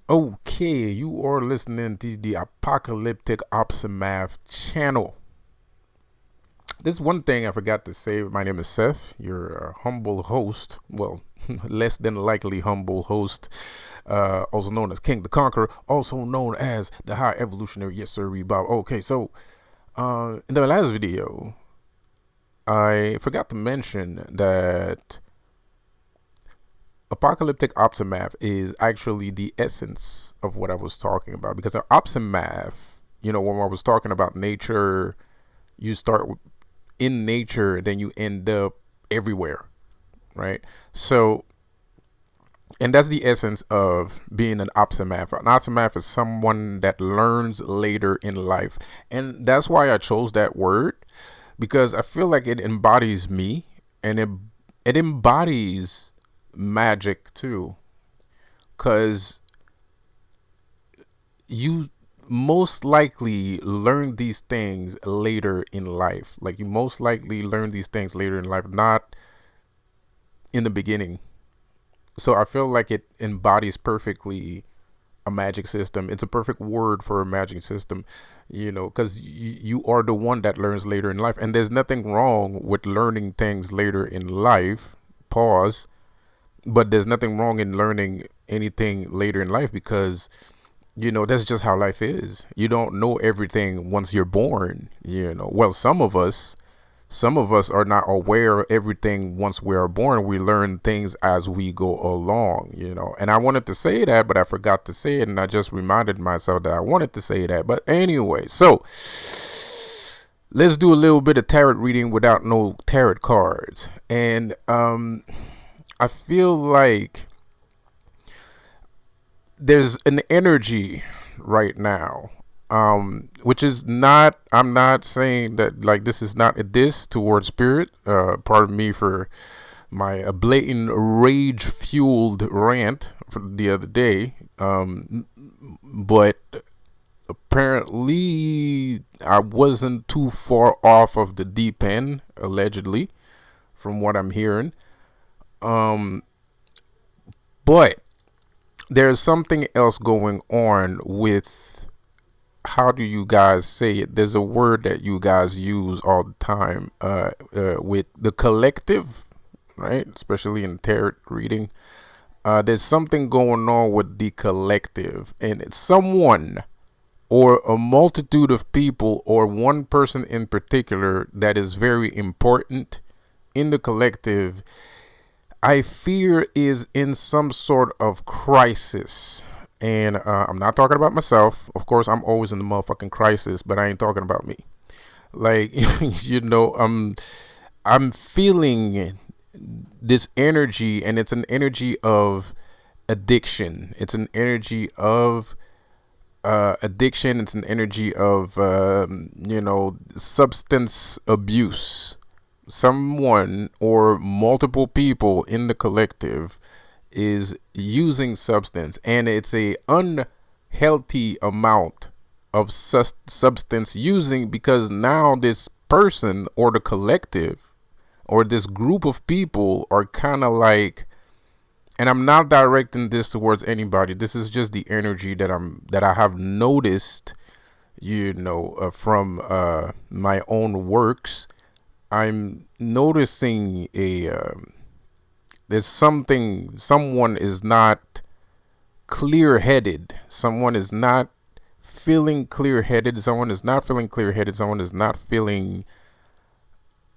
Okay, you are listening to the Apocalyptic Opsimath channel. This one thing I forgot to say. My name is Seth, your humble host. Well, less than likely humble host, also known as King the Conqueror, also known as the High Evolutionary. Yes, sir, Bob. Okay, so in the last video, I forgot to mention that apocalyptic opsimath is actually the essence of what I was talking about. Because an opsimath, when I was talking about nature, you start in nature, then you end up everywhere, right? So, and that's the essence of being an opsimath. An opsimath is someone that learns later in life. And that's why I chose that word, because I feel like it embodies me, and it embodies Magick too, because you most likely learn these things later in life. Like, you most likely learn these things later in life, not in the beginning. So I feel like it embodies perfectly a magic system. It's a perfect word for a magic system, because you are the one that learns later in life. And there's nothing wrong with learning things later in life. Pause. But there's nothing wrong in learning anything later in life, because that's just how life is. You don't know everything once you're born. Well, some of us are not aware of everything once we are born. We learn things as we go along. And I wanted to say that, but I forgot to say it, and I just reminded myself that I wanted to say that. But anyway, so let's do a little bit of tarot reading without no tarot cards. And I feel like there's an energy right now, which is not, I'm not saying that, like, this is not a diss towards spirit. Pardon me for my blatant rage fueled rant for the other day. But apparently I wasn't too far off of the deep end, allegedly, from what I'm hearing. But there's something else going on with, how do you guys say it? There's a word that you guys use all the time, with the collective, right? Especially in tarot reading. There's something going on with the collective, and it's someone or a multitude of people, or one person in particular, that is very important in the collective, I fear is in some sort of crisis. And I'm not talking about myself. Of course, I'm always in the motherfucking crisis, but I ain't talking about me. Like, I'm feeling this energy, and it's an energy of addiction. It's an energy of addiction. It's an energy of, substance abuse. Someone or multiple people in the collective is using substance, and it's a unhealthy amount of substance using, because now this person or the collective or this group of people are kind of like, and I'm not directing this towards anybody, this is just the energy that I have noticed, from my own works. I'm noticing there's someone is not clear-headed. Someone is not feeling clear-headed. Someone is not feeling clear-headed. Someone is not feeling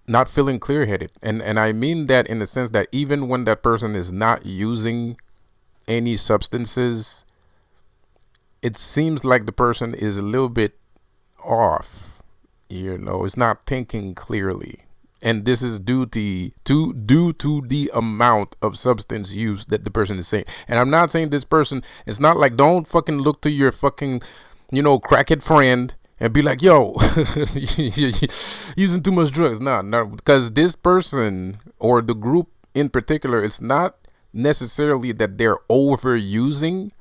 clear-headed. And I mean that in the sense that even when that person is not using any substances, it seems like the person is a little bit off. It's not thinking clearly. And this is due to the amount of substance use that the person is saying. And I'm not saying this person, it's not like, don't fucking look to your fucking, crackhead friend and be like, yo, using too much drugs. No, because this person or the group in particular, it's not necessarily that they're overusing.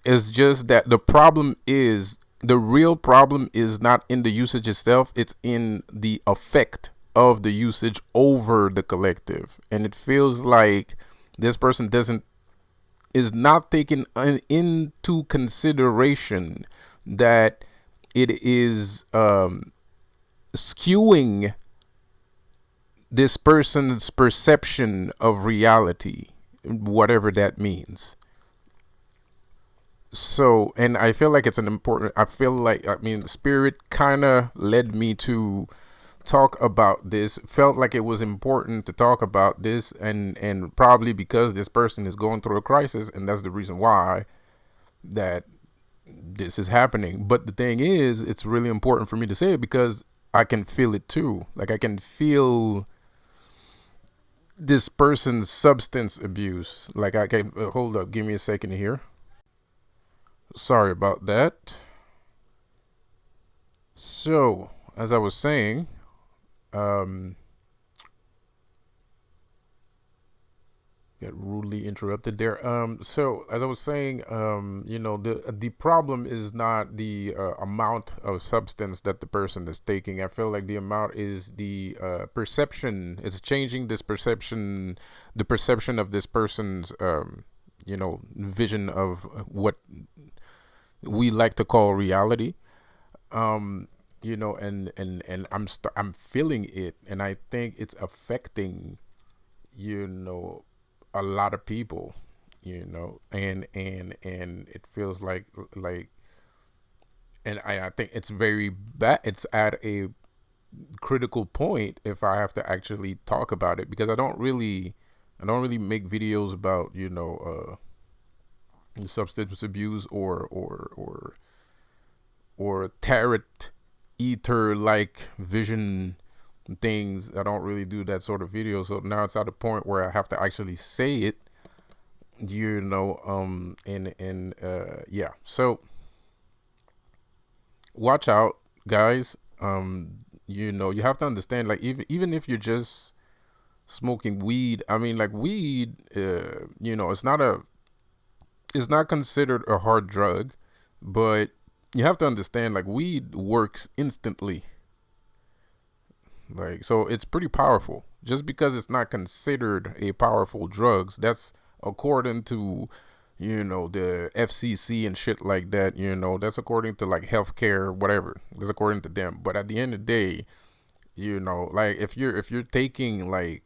It's just that the real problem is not in the usage itself. It's in the effect of the usage over the collective. And it feels like this person is not taking into consideration that it is skewing this person's perception of reality, whatever that means. So, and I feel like it's an important, I feel like, I mean, Spirit kind of led me to talk about this, felt like it was important to talk about this, and probably because this person is going through a crisis, and that's the reason why that this is happening. But the thing is, it's really important for me to say it because I can feel it too. Like, I can feel this person's substance abuse. Like, I can, hold up, give me a second here. Sorry about that. So, as I was saying, get rudely interrupted there. So as I was saying, you know, the problem is not the amount of substance that the person is taking. I feel like the amount is the perception. It's changing this perception, the perception of this person's, you know, vision of what we like to call reality. You know, and I'm feeling it, and I think it's affecting, you know, a lot of people, you know, and it feels like, and I think it's very bad. It's at a critical point if I have to actually talk about it, because I don't really make videos about, you know, substance abuse or tarot ether like vision things. I don't really do that sort of video. So now it's at a point where I have to actually say it, you know, yeah. So watch out, guys. You know, you have to understand, like, even if you're just smoking weed, I mean, like, weed, you know, it's not considered a hard drug, but you have to understand, like, weed works instantly. Like, so it's pretty powerful. Just because it's not considered a powerful drugs, that's according to, you know, the FCC and shit like that, you know, that's according to, like, healthcare, whatever. That's according to them. But at the end of the day, you know, like, if you're taking, like,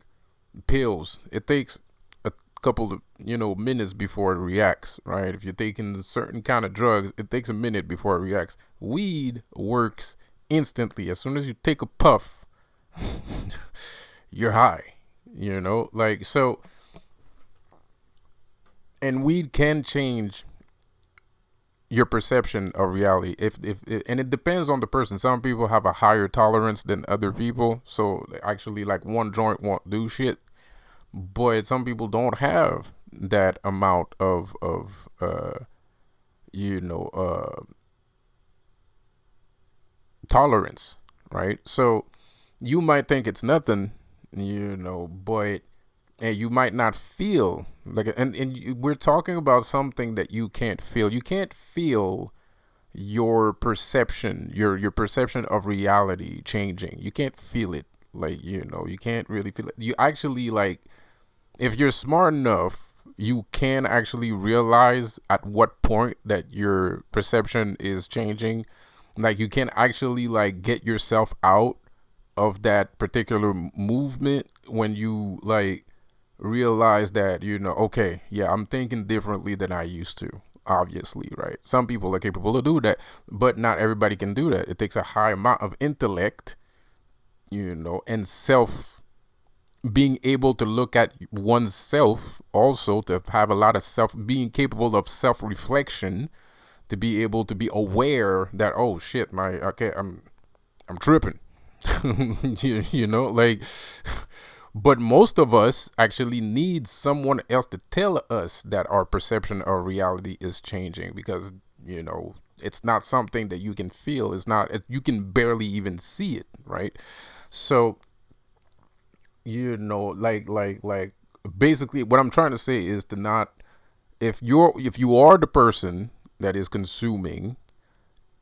pills, it takes a couple of, you know, minutes before it reacts, right? If you're taking certain kind of drugs, it takes a minute before it reacts. Weed works instantly. As soon as you take a puff, you're high, you know, like, so. And weed can change your perception of reality, if and it depends on the person. Some people have a higher tolerance than other people, so actually, like, one joint won't do shit. But some people don't have that amount of you know, tolerance, right? So you might think it's nothing, you know, but, and you might not feel like, we're talking about something that you can't feel. You can't feel your perception, your perception of reality changing. You can't feel it, like, you know, you can't really feel it. You actually, like, if you're smart enough, you can actually realize at what point that your perception is changing. Like, you can actually, like, get yourself out of that particular movement when you, like, realize that, you know, okay, yeah, I'm thinking differently than I used to, obviously, right? Some people are capable of doing that, but not everybody can do that. It takes a high amount of intellect, you know, and being able to look at oneself, also to have a lot of being capable of self-reflection, to be able to be aware that, oh shit, I'm tripping. you know, like, but most of us actually need someone else to tell us that our perception of reality is changing, because, you know, it's not something that you can feel. It's not, you can barely even see it, right? So, you know, like basically what I'm trying to say is to not, if you are the person that is consuming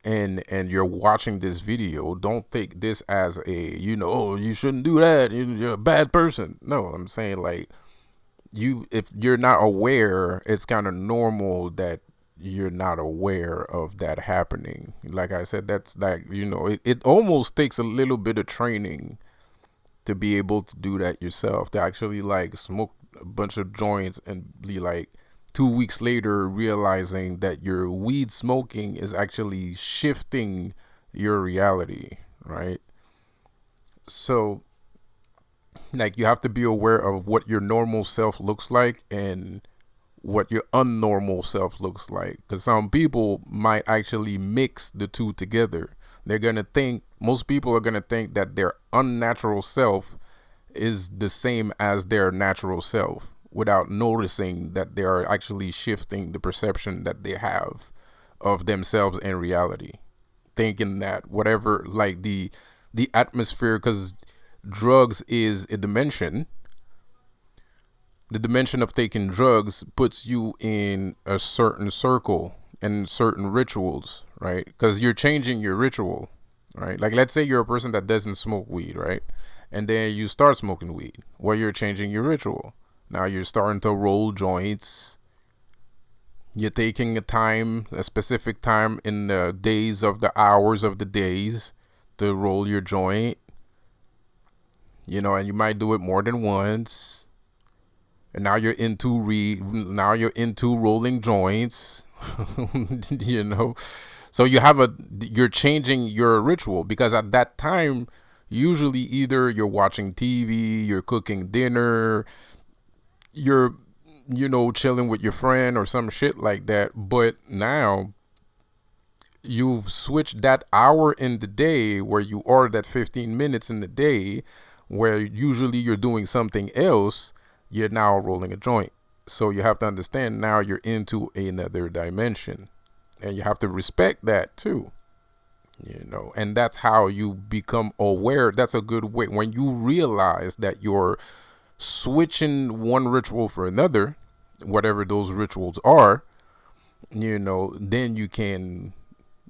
and you're watching this video, don't take this as a, you know, oh, you shouldn't do that, you're a bad person. No, I'm saying, like, if you're not aware, it's kind of normal that you're not aware of that happening. Like I said, that's like, it almost takes a little bit of training to be able to do that yourself, to actually like smoke a bunch of joints and be like 2 weeks later realizing that your weed smoking is actually shifting your reality, right? So like you have to be aware of what your normal self looks like and what your unnormal self looks like, because some people might actually mix the two together. They're gonna think, most people are gonna think that their unnatural self is the same as their natural self without noticing that they are actually shifting the perception that they have of themselves in reality, thinking that whatever, like the atmosphere, because drugs is a dimension. The dimension of taking drugs puts you in a certain circle and certain rituals, right? Because you're changing your ritual, right? Like, let's say you're a person that doesn't smoke weed, right? And then you start smoking weed. Well, you're changing your ritual. Now you're starting to roll joints. You're taking a specific time in the days of the hours of the days to roll your joint, and you might do it more than once. And now you're into rolling joints. So you're changing your ritual, because at that time usually either you're watching TV, you're cooking dinner, you're chilling with your friend or some shit like that. But now you've switched that hour in the day where you are, that 15 minutes in the day where usually you're doing something else, you're now rolling a joint. So you have to understand, now you're into another dimension, and you have to respect that too. And that's how you become aware. That's a good way, when you realize that you're switching one ritual for another, whatever those rituals are. Then you can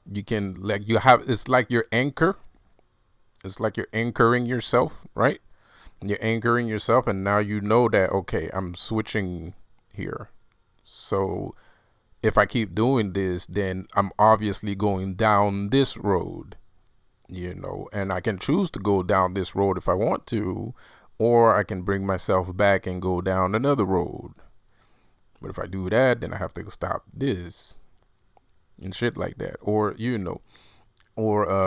like, you have, it's like your anchor. It's like you're anchoring yourself, right? You're anchoring yourself, and now you know that, okay, I'm switching here. So if I keep doing this, then I'm obviously going down this road, and I can choose to go down this road if I want to, or I can bring myself back and go down another road. But if I do that, then I have to stop this and shit like that. Or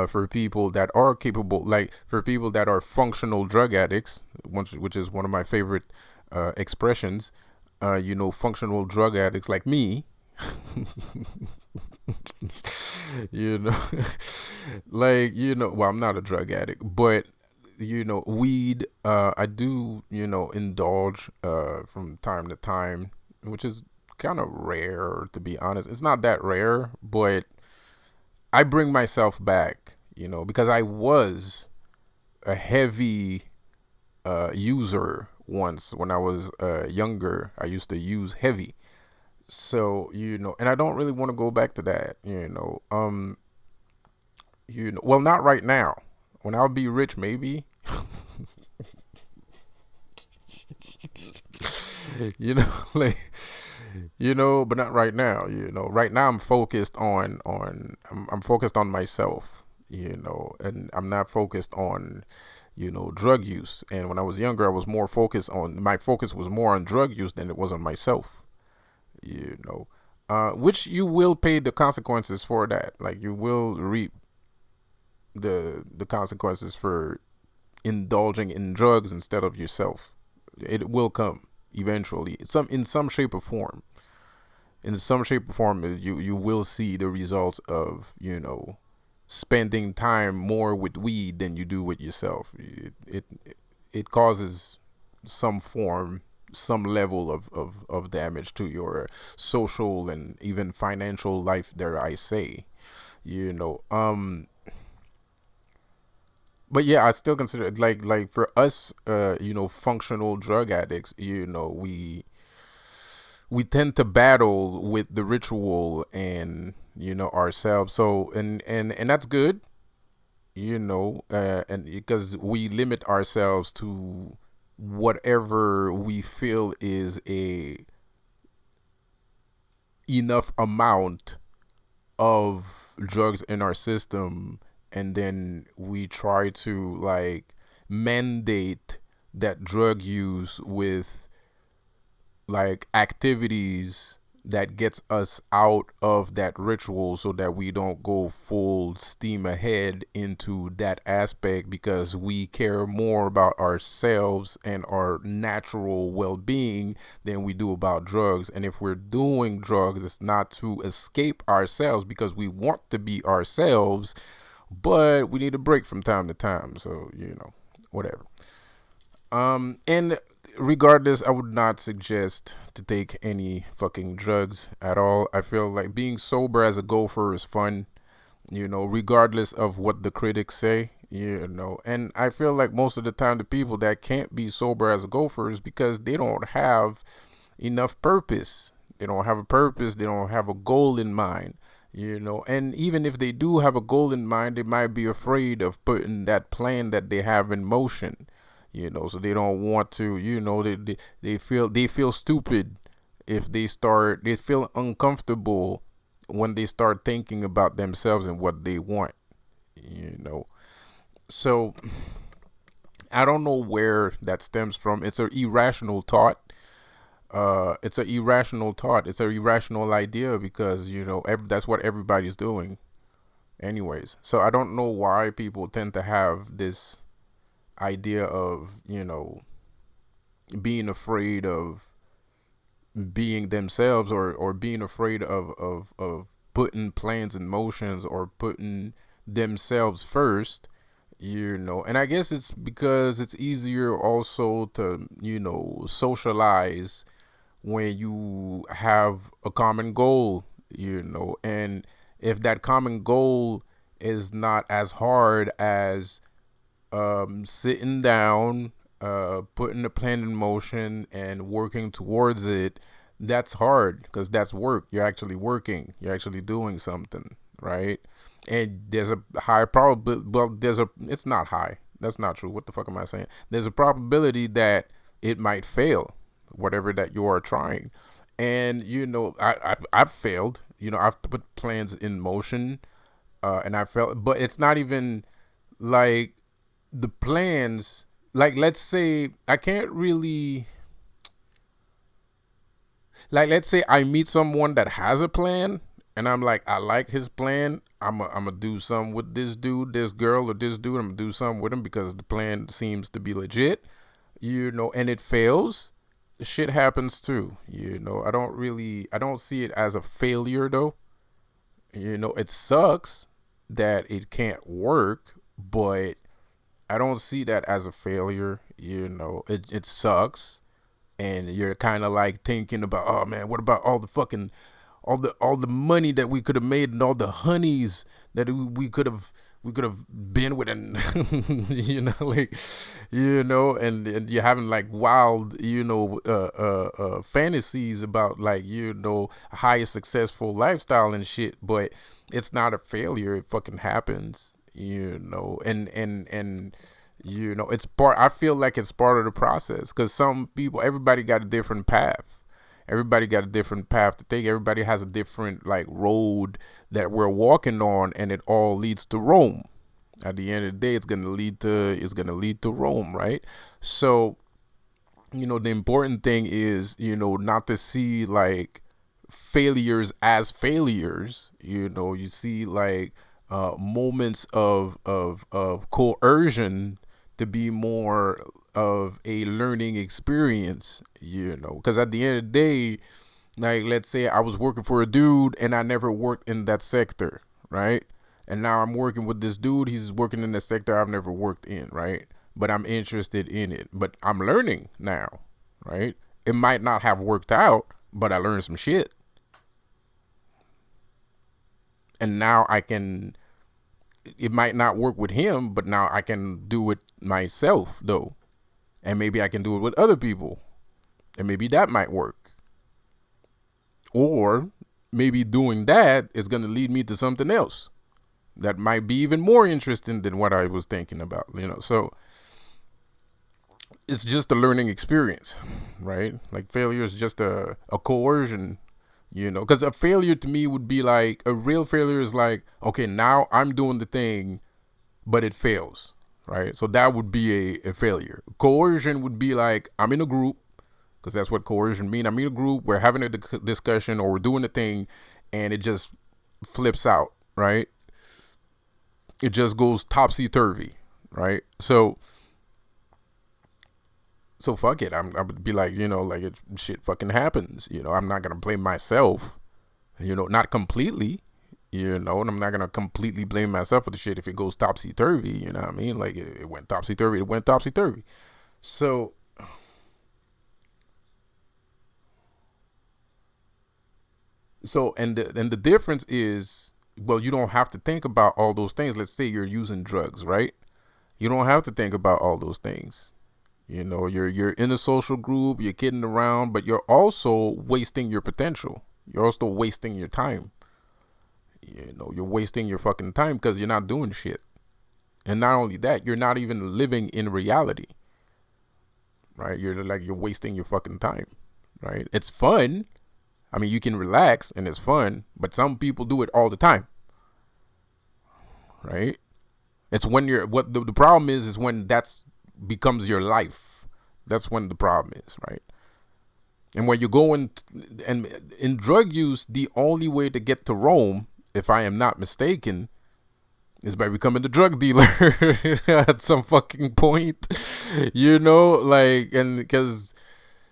for people that are capable, like for people that are functional drug addicts, which is one of my favorite expressions, functional drug addicts like me, you know, well, I'm not a drug addict, but, weed, I do, indulge from time to time, which is kind of rare, to be honest. It's not that rare, but I bring myself back, because I was a heavy user once. When I was younger, I used to use heavy. So, and I don't really want to go back to that, well, not right now. When I'll be rich, maybe. Like, but not right now. Right now I'm focused I'm focused on myself, and I'm not focused on, drug use. And when I was younger, my focus was more on drug use than it was on myself, which you will pay the consequences for that. Like, you will reap the consequences for indulging in drugs instead of yourself. It will come eventually, in some shape or form. In some shape or form, you will see the results of, spending time more with weed than you do with yourself. It causes some level of damage to your social and even financial life, dare I say. you know but yeah, I still consider it, like for us, functional drug addicts, we tend to battle with the ritual and, ourselves. So, and that's good, and because we limit ourselves to whatever we feel is a enough amount of drugs in our system, and then we try to like mandate that drug use with like activities that gets us out of that ritual, so that we don't go full steam ahead into that aspect, because we care more about ourselves and our natural well-being than we do about drugs. And if we're doing drugs, it's not to escape ourselves, because we want to be ourselves, but we need a break from time to time. So, whatever. And regardless, I would not suggest to take any fucking drugs at all. I feel like being sober as a gopher is fun, regardless of what the critics say, And I feel like most of the time the people that can't be sober as a gopher is because they don't have enough purpose. They don't have a purpose. They don't have a goal in mind. And even if they do have a goal in mind, they might be afraid of putting that plan that they have in motion. So they don't want to, they feel stupid if they feel uncomfortable when they start thinking about themselves and what they want, So I don't know where that stems from. It's an irrational thought. It's an irrational thought. It's an irrational idea, because, that's what everybody's doing anyways. So I don't know why people tend to have this idea of being afraid of being themselves, or being afraid of putting plans in motions, or putting themselves first, and I guess it's because it's easier also to socialize when you have a common goal, and if that common goal is not as hard as sitting down, putting a plan in motion and working towards it, that's hard, because that's work. You're actually working. You're actually doing something, right? And there's a high probability. Well, it's not high. That's not true. What the fuck am I saying? There's a probability that it might fail, whatever that you are trying. And I've failed. I've put plans in motion, and I failed. But it's not even like the plans, like, let's say I can't really, like, let's say I meet someone that has a plan, and I'm like, I like his plan. I'm gonna do something with this dude, this girl, or this dude. I'm gonna do something with him because the plan seems to be legit, and it fails. Shit happens too, I don't see it as a failure though. It sucks that it can't work, but I don't see that as a failure. It sucks, and you're kind of like thinking about, oh man, what about all the fucking, all the money that we could have made, and all the honeys that we could have been with, and and you're having like wild, fantasies about like, a high successful lifestyle and shit, but it's not a failure. It fucking happens. And it's part, I feel like it's part of the process, because everybody got a different path. Everybody got a different path to take. Everybody has a different like road that we're walking on, and it all leads to Rome. At the end of the day, it's gonna lead to Rome, right? So, the important thing is, not to see like failures as failures. You see like moments of coercion to be more of a learning experience, because at the end of the day, like, let's say I was working for a dude and I never worked in that sector, right? And now I'm working with this dude, he's working in a sector I've never worked in, right? But I'm interested in it, but I'm learning now, right? It might not have worked out, but I learned some shit. And now it might not work with him, but now I can do it myself though. And maybe I can do it with other people. And maybe that might work. Or maybe doing that is going to lead me to something else that might be even more interesting than what I was thinking about, So it's just a learning experience, right? Like failure is just a coercion, because a failure to me would be like, a real failure is like, okay, now I'm doing the thing, but it fails, right? So that would be a failure. Coercion would be like, I'm in a group, because that's what coercion mean. I'm in a group, we're having a discussion or we're doing a thing, and it just flips out, right? It just goes topsy-turvy, right? So fuck it. I would be like, like shit fucking happens. I'm not gonna blame myself. Not completely. And I'm not gonna completely blame myself for the shit if it goes topsy turvy. You know what I mean? Like it went topsy turvy. It went topsy turvy. So and the difference is, well, you don't have to think about all those things. Let's say you're using drugs, right? You don't have to think about all those things. You're in a social group, you're kidding around, but you're also wasting your potential. You're also wasting your time. You're wasting your fucking time because you're not doing shit. And not only that, you're not even living in reality. Right? You're wasting your fucking time. Right? It's fun. I mean, you can relax and it's fun, but some people do it all the time. Right? It's when the problem is when that's becomes your life. That's when the problem is, right? And when you go and in drug use, the only way to get to Rome, if I am not mistaken, is by becoming a drug dealer at some fucking point, and because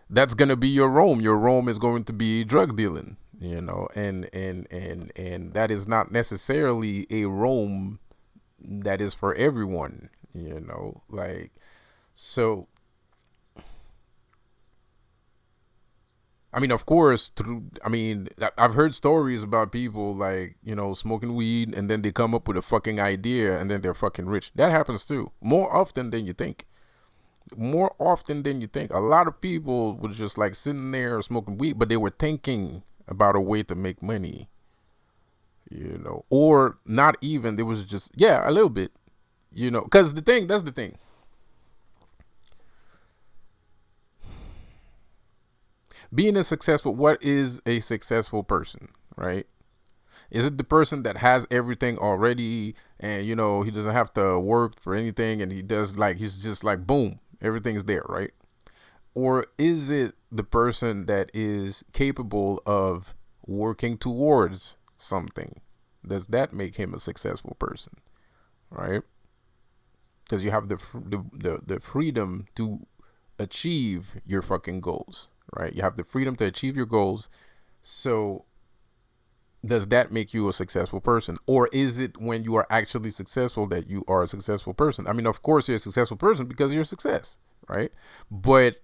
that's gonna be your Rome. Your Rome is going to be drug dealing, and that is not necessarily a Rome that is for everyone, so, I mean, of course, I've heard stories about people like, smoking weed and then they come up with a fucking idea and then they're fucking rich. That happens too. More often than you think. More often than you think. A lot of people was just like sitting there smoking weed, but they were thinking about a way to make money, or not even. There was just, yeah, a little bit, because that's the thing. Being what is a successful person, right? Is it the person that has everything already and, he doesn't have to work for anything and he's just like, boom, everything's there, right? Or is it the person that is capable of working towards something? Does that make him a successful person, right? Because you have the freedom to achieve your fucking goals, right? You have the freedom to achieve your goals. So does that make you a successful person? Or is it when you are actually successful that you are a successful person? I mean, of course you're a successful person because you're a success, right? But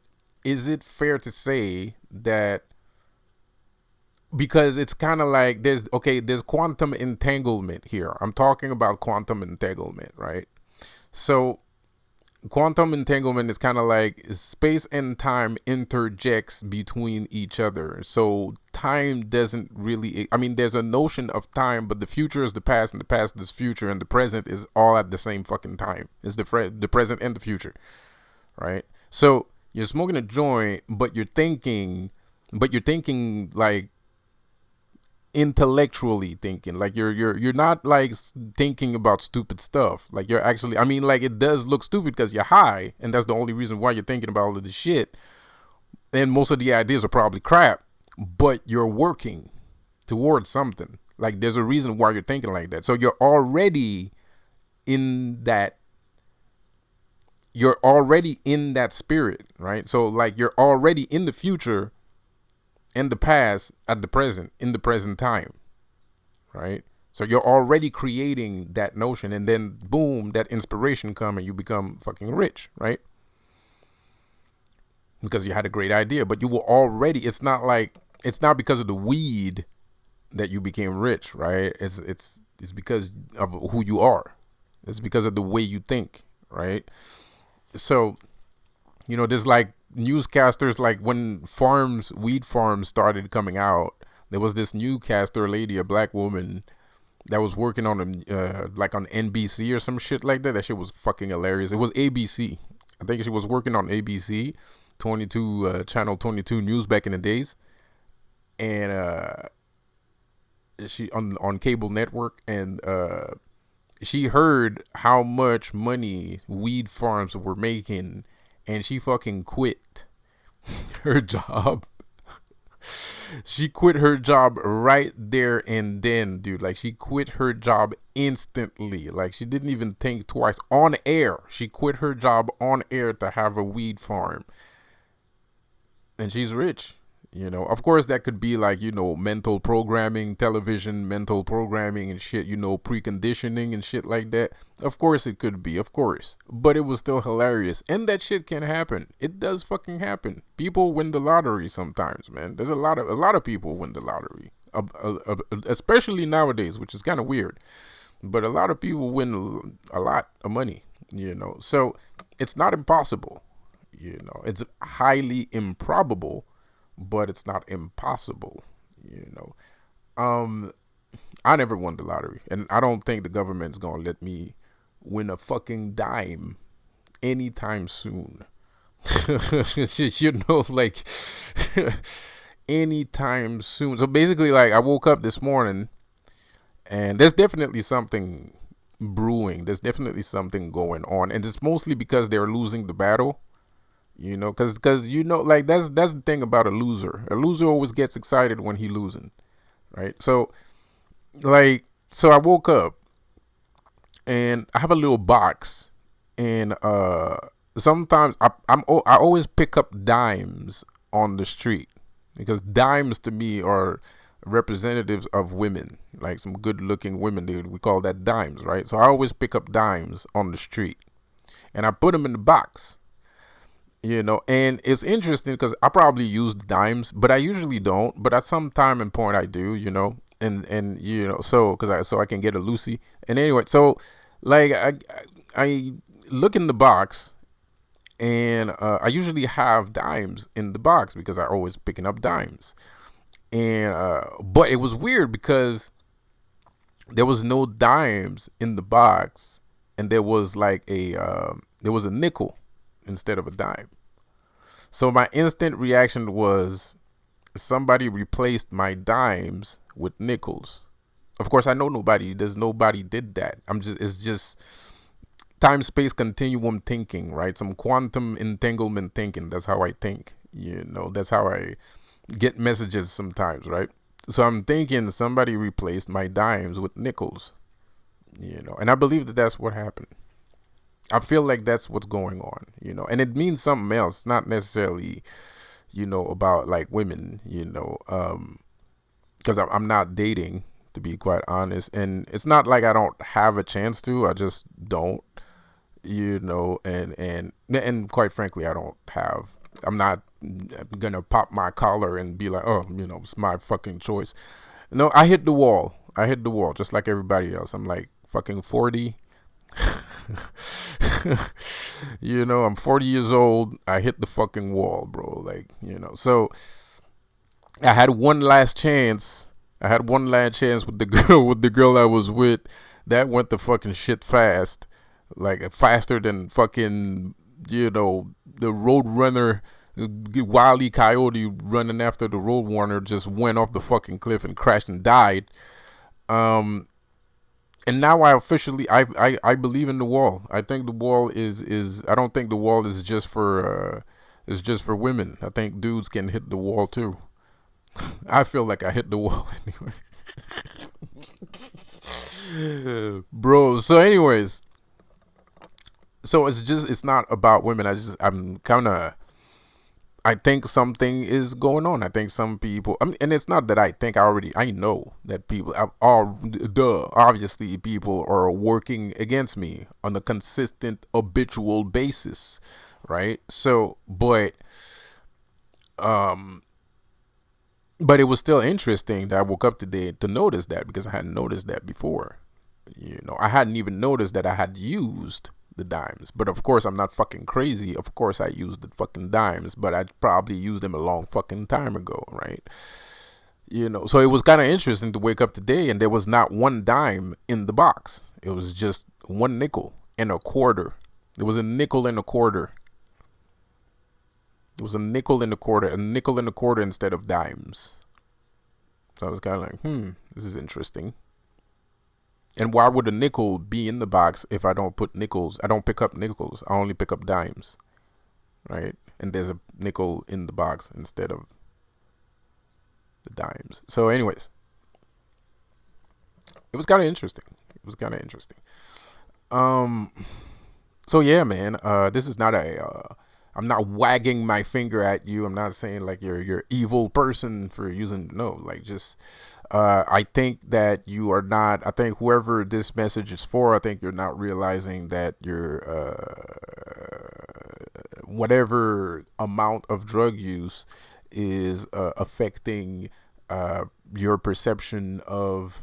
is it fair to say that, because it's kind of like there's quantum entanglement here. I'm talking about quantum entanglement, right? So quantum entanglement is kind of like space and time interjects between each other. So time doesn't really, there's a notion of time, but the future is the past and the past is future and the present is all at the same fucking time. It's the present and the future, right? So you're smoking a joint, but you're thinking like intellectually thinking, like you're not like thinking about stupid stuff. Like you're actually, like it does look stupid because you're high and that's the only reason why you're thinking about all of this shit, and most of the ideas are probably crap, but you're working towards something. Like there's a reason why you're thinking like that. So you're already in that spirit, right? So like you're already in the future and the past at the present, in the present time, right? So you're already creating that notion, and then boom, that inspiration come and you become fucking rich, right? Because you had a great idea, but you were already, it's not because of the weed that you became rich, right? It's because of who you are. It's because of the way you think, right? So, there's like newscasters, like when weed farms started coming out, there was this newscaster lady, a black woman, that was working on like on NBC or some shit like that. That shit was fucking hilarious. It was ABC. I think she was working on ABC 22 channel 22 news back in the days, and she on cable network, and she heard how much money weed farms were making, and she fucking quit her job. She quit her job right there and then, dude. Like, she quit her job instantly. Like, she didn't even think twice. On air. She quit her job on air to have a weed farm. And she's rich. You know, of course, that could be like, you know, mental programming, television, mental programming and shit, you know, preconditioning and shit like that. Of course it could be, of course. But it was still hilarious. And that shit can happen. It does fucking happen. People win the lottery sometimes, man. There's a lot of people win the lottery. Especially nowadays, which is kind of weird. But a lot of people win a lot of money, you know. So it's not impossible, you know. It's highly improbable, but it's not impossible, you know. I never won the lottery, and I don't think the government's gonna let me win a fucking dime anytime soon. You know, like anytime soon. So basically, like, I woke up this morning, and there's definitely something brewing. There's definitely something going on, and it's mostly because they're losing the battle. You know, cause you know, like, that's the thing about a loser. A loser always gets excited when he losing, right? So, like, so I woke up and I have a little box, and sometimes I always pick up dimes on the street, because dimes to me are representatives of women, like some good looking women. We call that dimes, right? So I always pick up dimes on the street, and I put them in the box. You know, and it's interesting because I probably use dimes, but I usually don't. But at some time and point, I do. You know, and you know, so I can get a Lucy. And anyway, so like I look in the box, and I usually have dimes in the box because I always picking up dimes. And but it was weird because there was no dimes in the box, and there was like there was a nickel instead of a dime. So my instant reaction was, somebody replaced my dimes with nickels. Of course, I know nobody did that. It's just time space continuum thinking, right? Some quantum entanglement thinking. That's how I think. You know, that's how I get messages sometimes, right? So I'm thinking somebody replaced my dimes with nickels. You know, and I believe that that's what happened. I feel like that's what's going on, you know, and it means something else, not necessarily, you know, about like women, you know, because I'm not dating, to be quite honest, and it's not like I don't have a chance to, I just don't, you know, and quite frankly, I'm not gonna pop my collar and be like, oh, you know, it's my fucking choice. No, I hit the wall, just like everybody else. I'm like fucking 40. You know, I'm 40 years old. I hit the fucking wall, bro. Like, you know, so I had one last chance. with the girl I was with. That went to fucking shit fast, like faster than fucking, you know, the road runner, Wile E. Coyote running after the road runner, just went off the fucking cliff and crashed and died. And now I officially I believe in the wall. I think the wall is I don't think the wall is just for women. I think dudes can hit the wall too. I feel like I hit the wall anyway. Bro, so anyways, so it's not about women. I think something is going on. I think some people, and it's not that I think, I know that people obviously people are working against me on a consistent, habitual basis, right? So, but it was still interesting that I woke up today to notice that, because I hadn't noticed that before. You know, I hadn't even noticed that I had used the dimes. But of course, I'm not fucking crazy. Of course, I used the fucking dimes, but I probably used them a long fucking time ago, right? You know, so it was kind of interesting to wake up today and there was not one dime in the box. It was just one nickel and a quarter. There was a nickel and a quarter It was a nickel and a quarter instead of dimes. So I was kind of like, this is interesting. And why would a nickel be in the box if I don't put nickels? I don't pick up nickels. I only pick up dimes, right? And there's a nickel in the box instead of the dimes. So, anyways, it was kind of interesting. Um, so yeah, man. This is not I'm not wagging my finger at you. I'm not saying like you're evil person for using no. Like just, I think that you are not. I think whoever this message is for, I think you're not realizing that you're whatever amount of drug use is affecting your perception of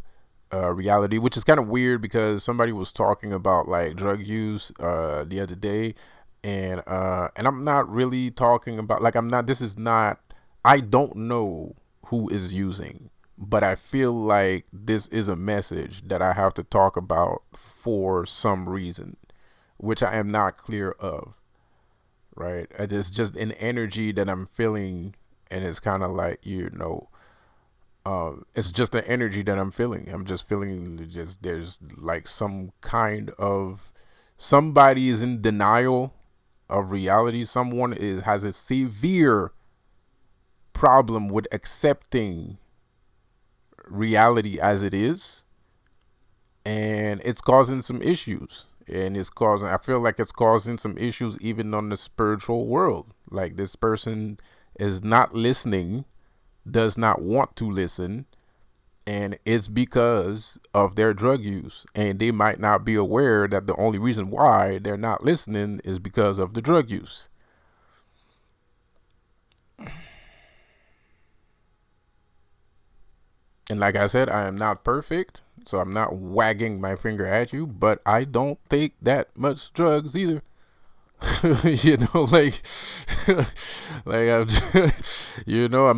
reality, which is kind of weird because somebody was talking about like drug use the other day, and I'm not really talking about like I'm not. This is not. I don't know who is using, but I feel like this is a message that I have to talk about for some reason, which I am not clear of. Right, it's just an energy that I'm feeling, and it's kind of like it's just an energy that I'm feeling. I'm just feeling just there's like some kind of somebody is in denial of reality. Someone has a severe problem with accepting reality as it is, and it's causing some issues. And I feel like it's causing some issues even on the spiritual world. Like this person is not listening, does not want to listen, and it's because of their drug use. And they might not be aware that the only reason why they're not listening is because of the drug use. And like I said, I am not perfect, so I'm not wagging my finger at you, but I don't take that much drugs either. Like, like I'm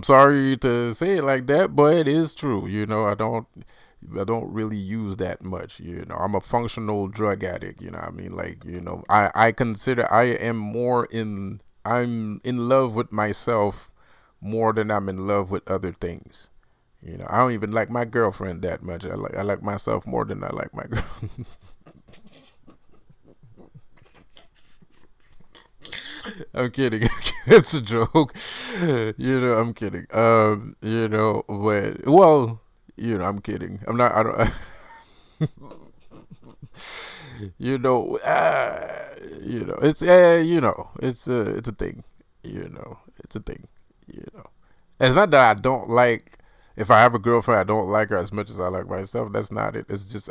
sorry to say it like that, but it is true. I don't really use that much. I'm a functional drug addict. I mean, like, I consider I'm in love with myself more than I'm in love with other things. I don't even like my girlfriend that much. I like myself more than I like my girl. I'm kidding. It's a joke. I'm kidding. But well, I'm kidding. I'm not. I don't. It's it's a thing. It's a thing. It's not that I don't like. If I have a girlfriend, I don't like her as much as I like myself. That's not it. It's just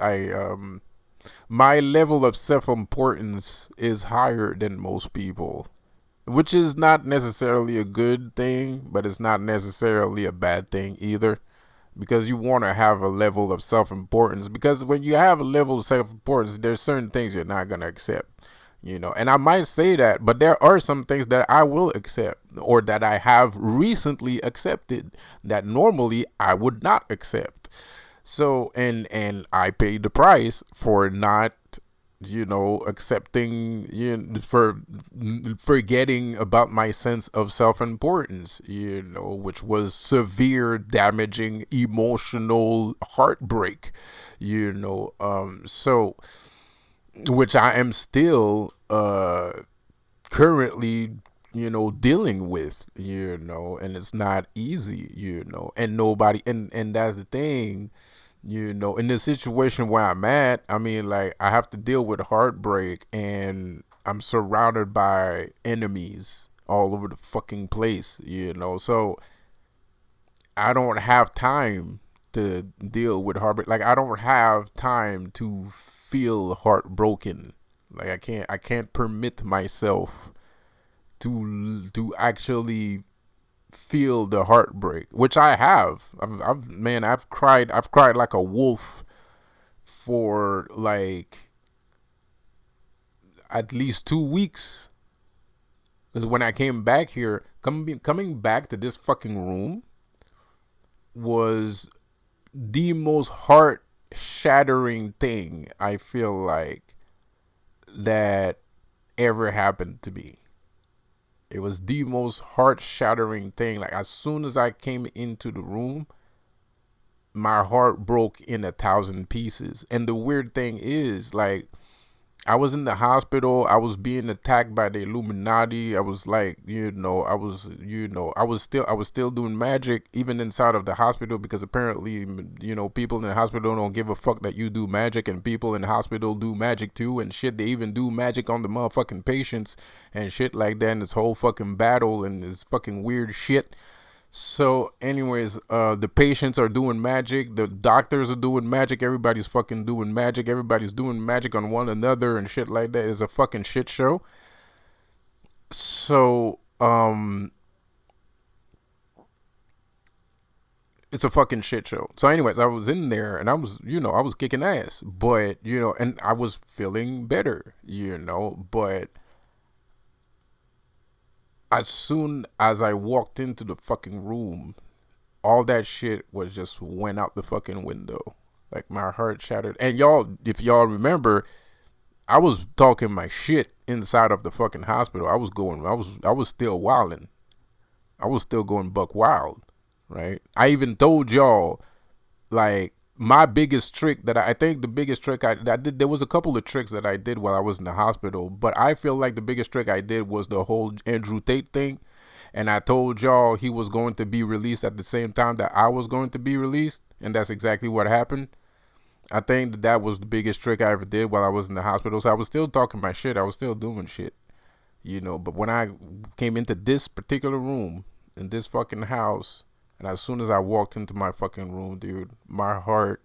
my level of self importance is higher than most people, which is not necessarily a good thing, but it's not necessarily a bad thing either, because you want to have a level of self importance. Because when you have a level of self importance, there's certain things you're not gonna accept. And I might say that, but there are some things that I will accept, or that I have recently accepted that normally I would not accept. So, and I paid the price for not, accepting, for forgetting about my sense of self-importance, which was severe, damaging, emotional heartbreak, so, which I am still currently dealing with, and it's not easy, and nobody, and that's the thing, in the situation where I'm at. I mean, like, I have to deal with heartbreak, and I'm surrounded by enemies all over the fucking place, so I don't have time to deal with heartbreak. Like, I don't have time to feel heartbroken. Like, I can't permit myself to actually feel the heartbreak, which I have. I've cried like a wolf for like at least 2 weeks. Because when I came back here, coming back to this fucking room was the most heart shattering thing I feel like that ever happened to me. It was the most heart shattering thing. Like, as soon as I came into the room, my heart broke in 1,000 pieces. And the weird thing is, like, I was in the hospital. I was being attacked by the Illuminati. I was like, I was still doing magic even inside of the hospital, because apparently, people in the hospital don't give a fuck that you do magic, and people in the hospital do magic too and shit. They even do magic on the motherfucking patients and shit like that. And this whole fucking battle and this fucking weird shit. So anyways, the patients are doing magic, the doctors are doing magic, everybody's fucking doing magic, everybody's doing magic on one another and shit like that. It's a fucking shit show. So it's a fucking shit show. So anyways, I was in there and I was kicking ass, but and I was feeling better, but as soon as I walked into the fucking room, all that shit was just went out the fucking window. Like, my heart shattered. And y'all, if y'all remember, I was talking my shit inside of the fucking hospital. I was still wilding. I was still going buck wild, right? I even told y'all, like, my biggest trick that I think the biggest trick I did, there was a couple of tricks that I did while I was in the hospital, but I feel like the biggest trick I did was the whole Andrew Tate thing. And I told y'all he was going to be released at the same time that I was going to be released, and that's exactly what happened. I think that was the biggest trick I ever did while I was in the hospital. So I was still talking my shit, I was still doing shit, but when I came into this particular room in this fucking house, and as soon as I walked into my fucking room, dude, my heart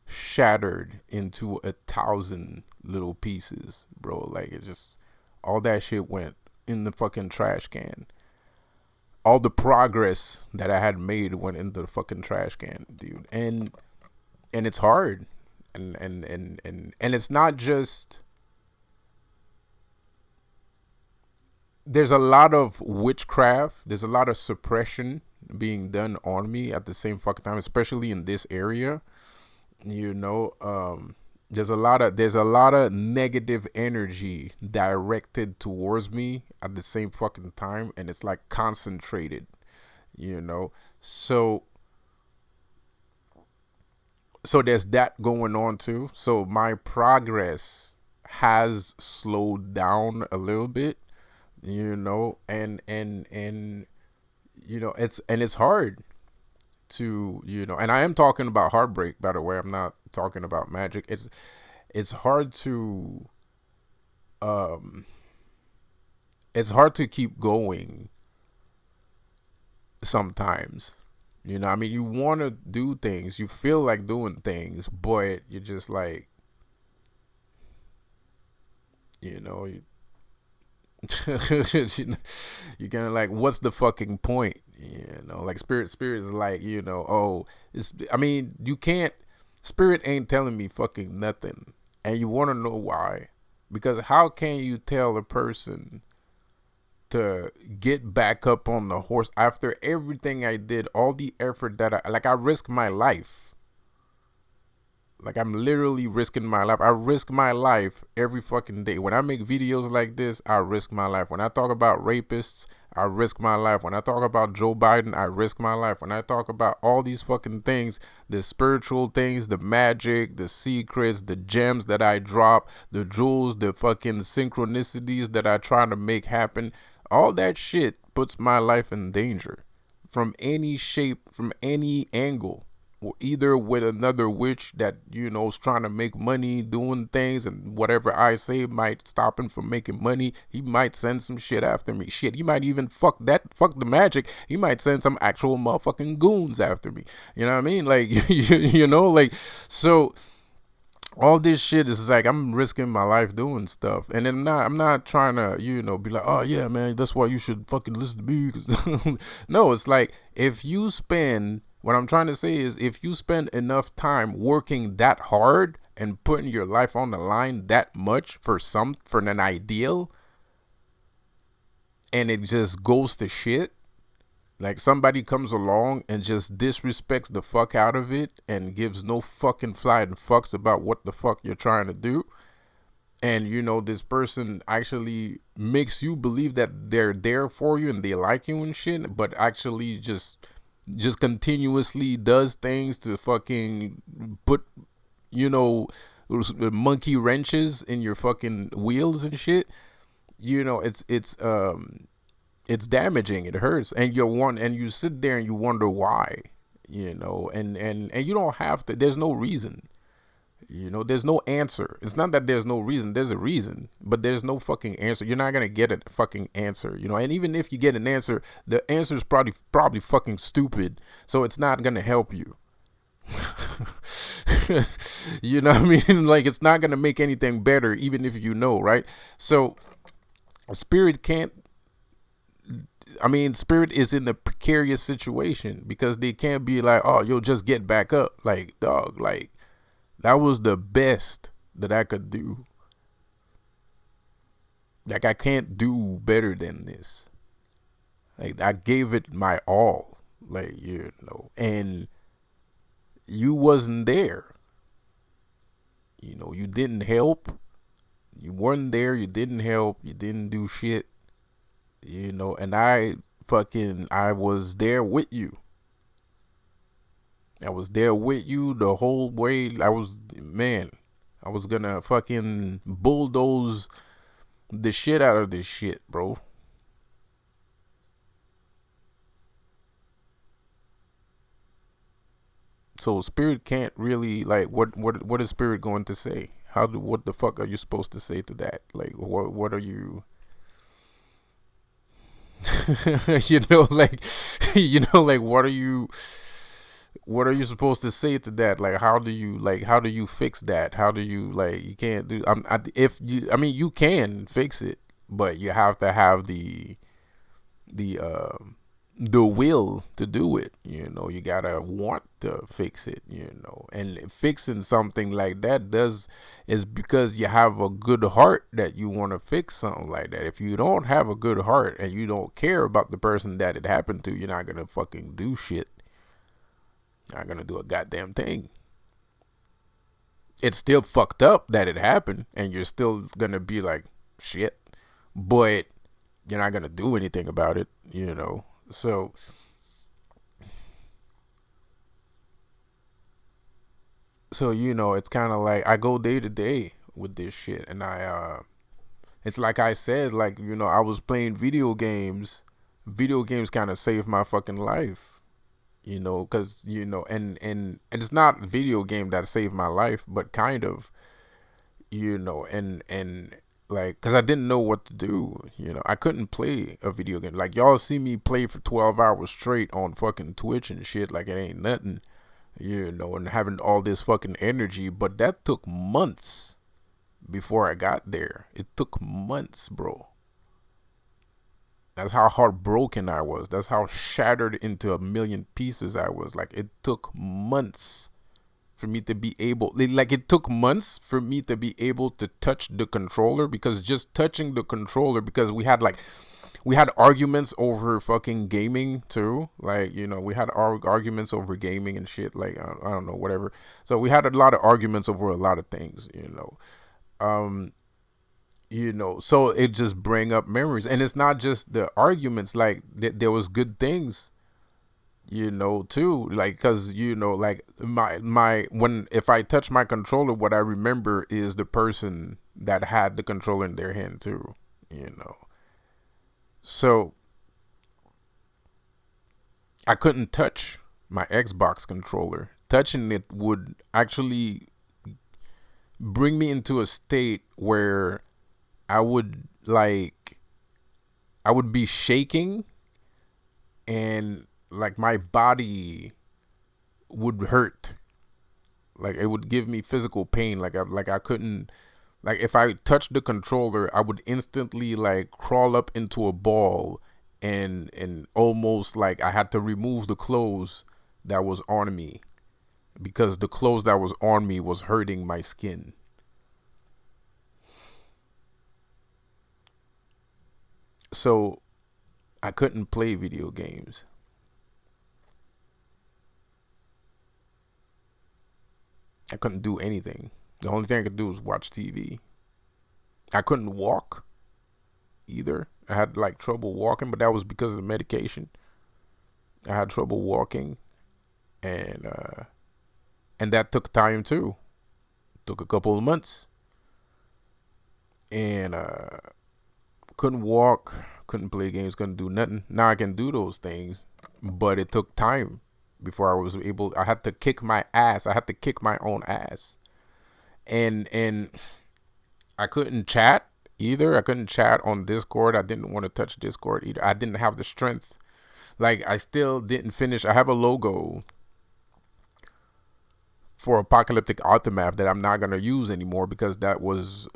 shattered into 1,000 little pieces, bro. Like, it just, all that shit went in the fucking trash can. All the progress that I had made went into the fucking trash can, dude. And it's hard. And it's not just, there's a lot of witchcraft, there's a lot of suppression being done on me at the same fucking time, especially in this area. There's a lot of negative energy directed towards me at the same fucking time, and it's like concentrated, so there's that going on too. So my progress has slowed down a little bit, and it's hard to, and I am talking about Heartbreak, by the way. I'm not talking about Magick. It's hard to keep going sometimes. I mean, you want to do things, you feel like doing things, but you're just like, you you're kind of like, what's the fucking point? Like, spirit is like, you can't, spirit ain't telling me fucking nothing. And you want to know why? Because how can you tell a person to get back up on the horse after everything I did, all the effort that I risked my life. Like, I'm literally risking my life. I risk my life every fucking day. When I make videos like this, I risk my life. When I talk about rapists, I risk my life. When I talk about Joe Biden, I risk my life. When I talk about all these fucking things, the spiritual things, the magic, the secrets, the gems that I drop, the jewels, the fucking synchronicities that I try to make happen, all that shit puts my life in danger from any shape, from any angle. Or either with another witch that, is trying to make money doing things, and whatever I say might stop him from making money. He might send some shit after me. Shit, he might even fuck the Magick. He might send some actual motherfucking goons after me. You know what I mean? Like, so all this shit is like, I'm risking my life doing stuff. And then I'm not trying to, be like, oh yeah, man, that's why you should fucking listen to me. No, it's like, what I'm trying to say is, if you spend enough time working that hard and putting your life on the line that much for an ideal, and it just goes to shit, like somebody comes along and just disrespects the fuck out of it and gives no fucking flying fucks about what the fuck you're trying to do, and this person actually makes you believe that they're there for you and they like you and shit, but actually just continuously does things to fucking put you know monkey wrenches in your fucking wheels and shit. It's damaging. It hurts, and you sit there and you wonder why. And you don't have to. There's no reason. There's no answer. It's not that there's no reason. There's a reason, but there's no fucking answer. You're not gonna get a fucking answer. And even if you get an answer, the answer is probably fucking stupid. So it's not gonna help you. You know what I mean? Like, it's not gonna make anything better, even if right? So spirit can't. I mean, spirit is in a precarious situation because they can't be like, oh, you'll just get back up. Like, dog, like, that was the best that I could do. Like, I can't do better than this. Like, I gave it my all. Like, and you wasn't there. You didn't help. You weren't there. You didn't help. You didn't do shit. And I was there with you. I was there with you the whole way. I was gonna fucking bulldoze the shit out of this shit, bro. So spirit can't really, like, what is spirit going to say? What the fuck are you supposed to say to that? Like, what are you like, like, what are you supposed to say to that? Like, how do you fix that? How do you, like, you can't do, if you, I mean, you can fix it, but you have to have the will to do it. You gotta want to fix it. And fixing something like that is because you have a good heart that you want to fix something like that. If you don't have a good heart and you don't care about the person that it happened to, you're not gonna fucking do shit. Not gonna do a goddamn thing. It's still fucked up that it happened, and you're still gonna be like, shit, but you're not gonna do anything about it. So it's kind of like I go day to day with this shit, and it's like I said, like, I was playing video games. Video games kind of saved my fucking life. Because and it's not video game that saved my life, but kind of, and like, because I didn't know what to do. I couldn't play a video game. Like, y'all see me play for 12 hours straight on fucking Twitch and shit, like it ain't nothing, and having all this fucking energy. But that took months before I got there. It took months, bro. That's how heartbroken I was. That's how shattered into a million pieces I was. Like, it took months for me to be able, like, it took months for me to be able to touch the controller, because just touching the controller, because we had arguments over fucking gaming too. Like, we had arguments over gaming and shit. Like, I don't know, whatever. So we had a lot of arguments over a lot of things, so it just bring up memories. And it's not just the arguments. Like, there was good things, too. Like, because, like, if I touch my controller, what I remember is the person that had the controller in their hand too, so I couldn't touch my Xbox controller. Touching it would actually bring me into a state where I would be shaking, and like my body would hurt. Like, it would give me physical pain. Like I couldn't, like, if I touched the controller, I would instantly like crawl up into a ball, and almost like I had to remove the clothes that was on me, because the clothes that was on me was hurting my skin. So I couldn't play video games. I couldn't do anything. The only thing I could do was watch TV. I couldn't walk either. I had like trouble walking, but that was because of the medication. I had trouble walking, and that took time too. Took a couple of months, and couldn't walk, couldn't play games, couldn't do nothing. Now I can do those things, but it took time before I was able. I had to kick my ass. I had to kick my own ass, and I couldn't chat either. I couldn't chat on Discord. I didn't want to touch Discord either. I didn't have the strength. Like, I still didn't finish. I have a logo for Apocalyptic Aftermath that I'm not going to use anymore because that was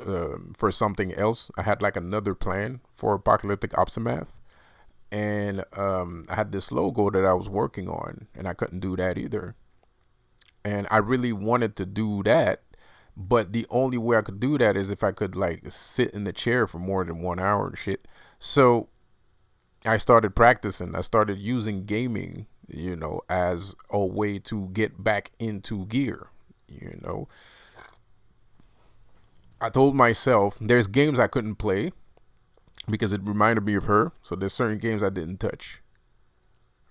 for something else. I had like another plan for Apocalyptic Aftermath. And I had this logo that I was working on, and I couldn't do that either. And I really wanted to do that, but the only way I could do that is if I could like sit in the chair for more than 1 hour and shit. So I started practicing. I started using gaming, as a way to get back into gear. I told myself there's games I couldn't play because it reminded me of her. So there's certain games I didn't touch.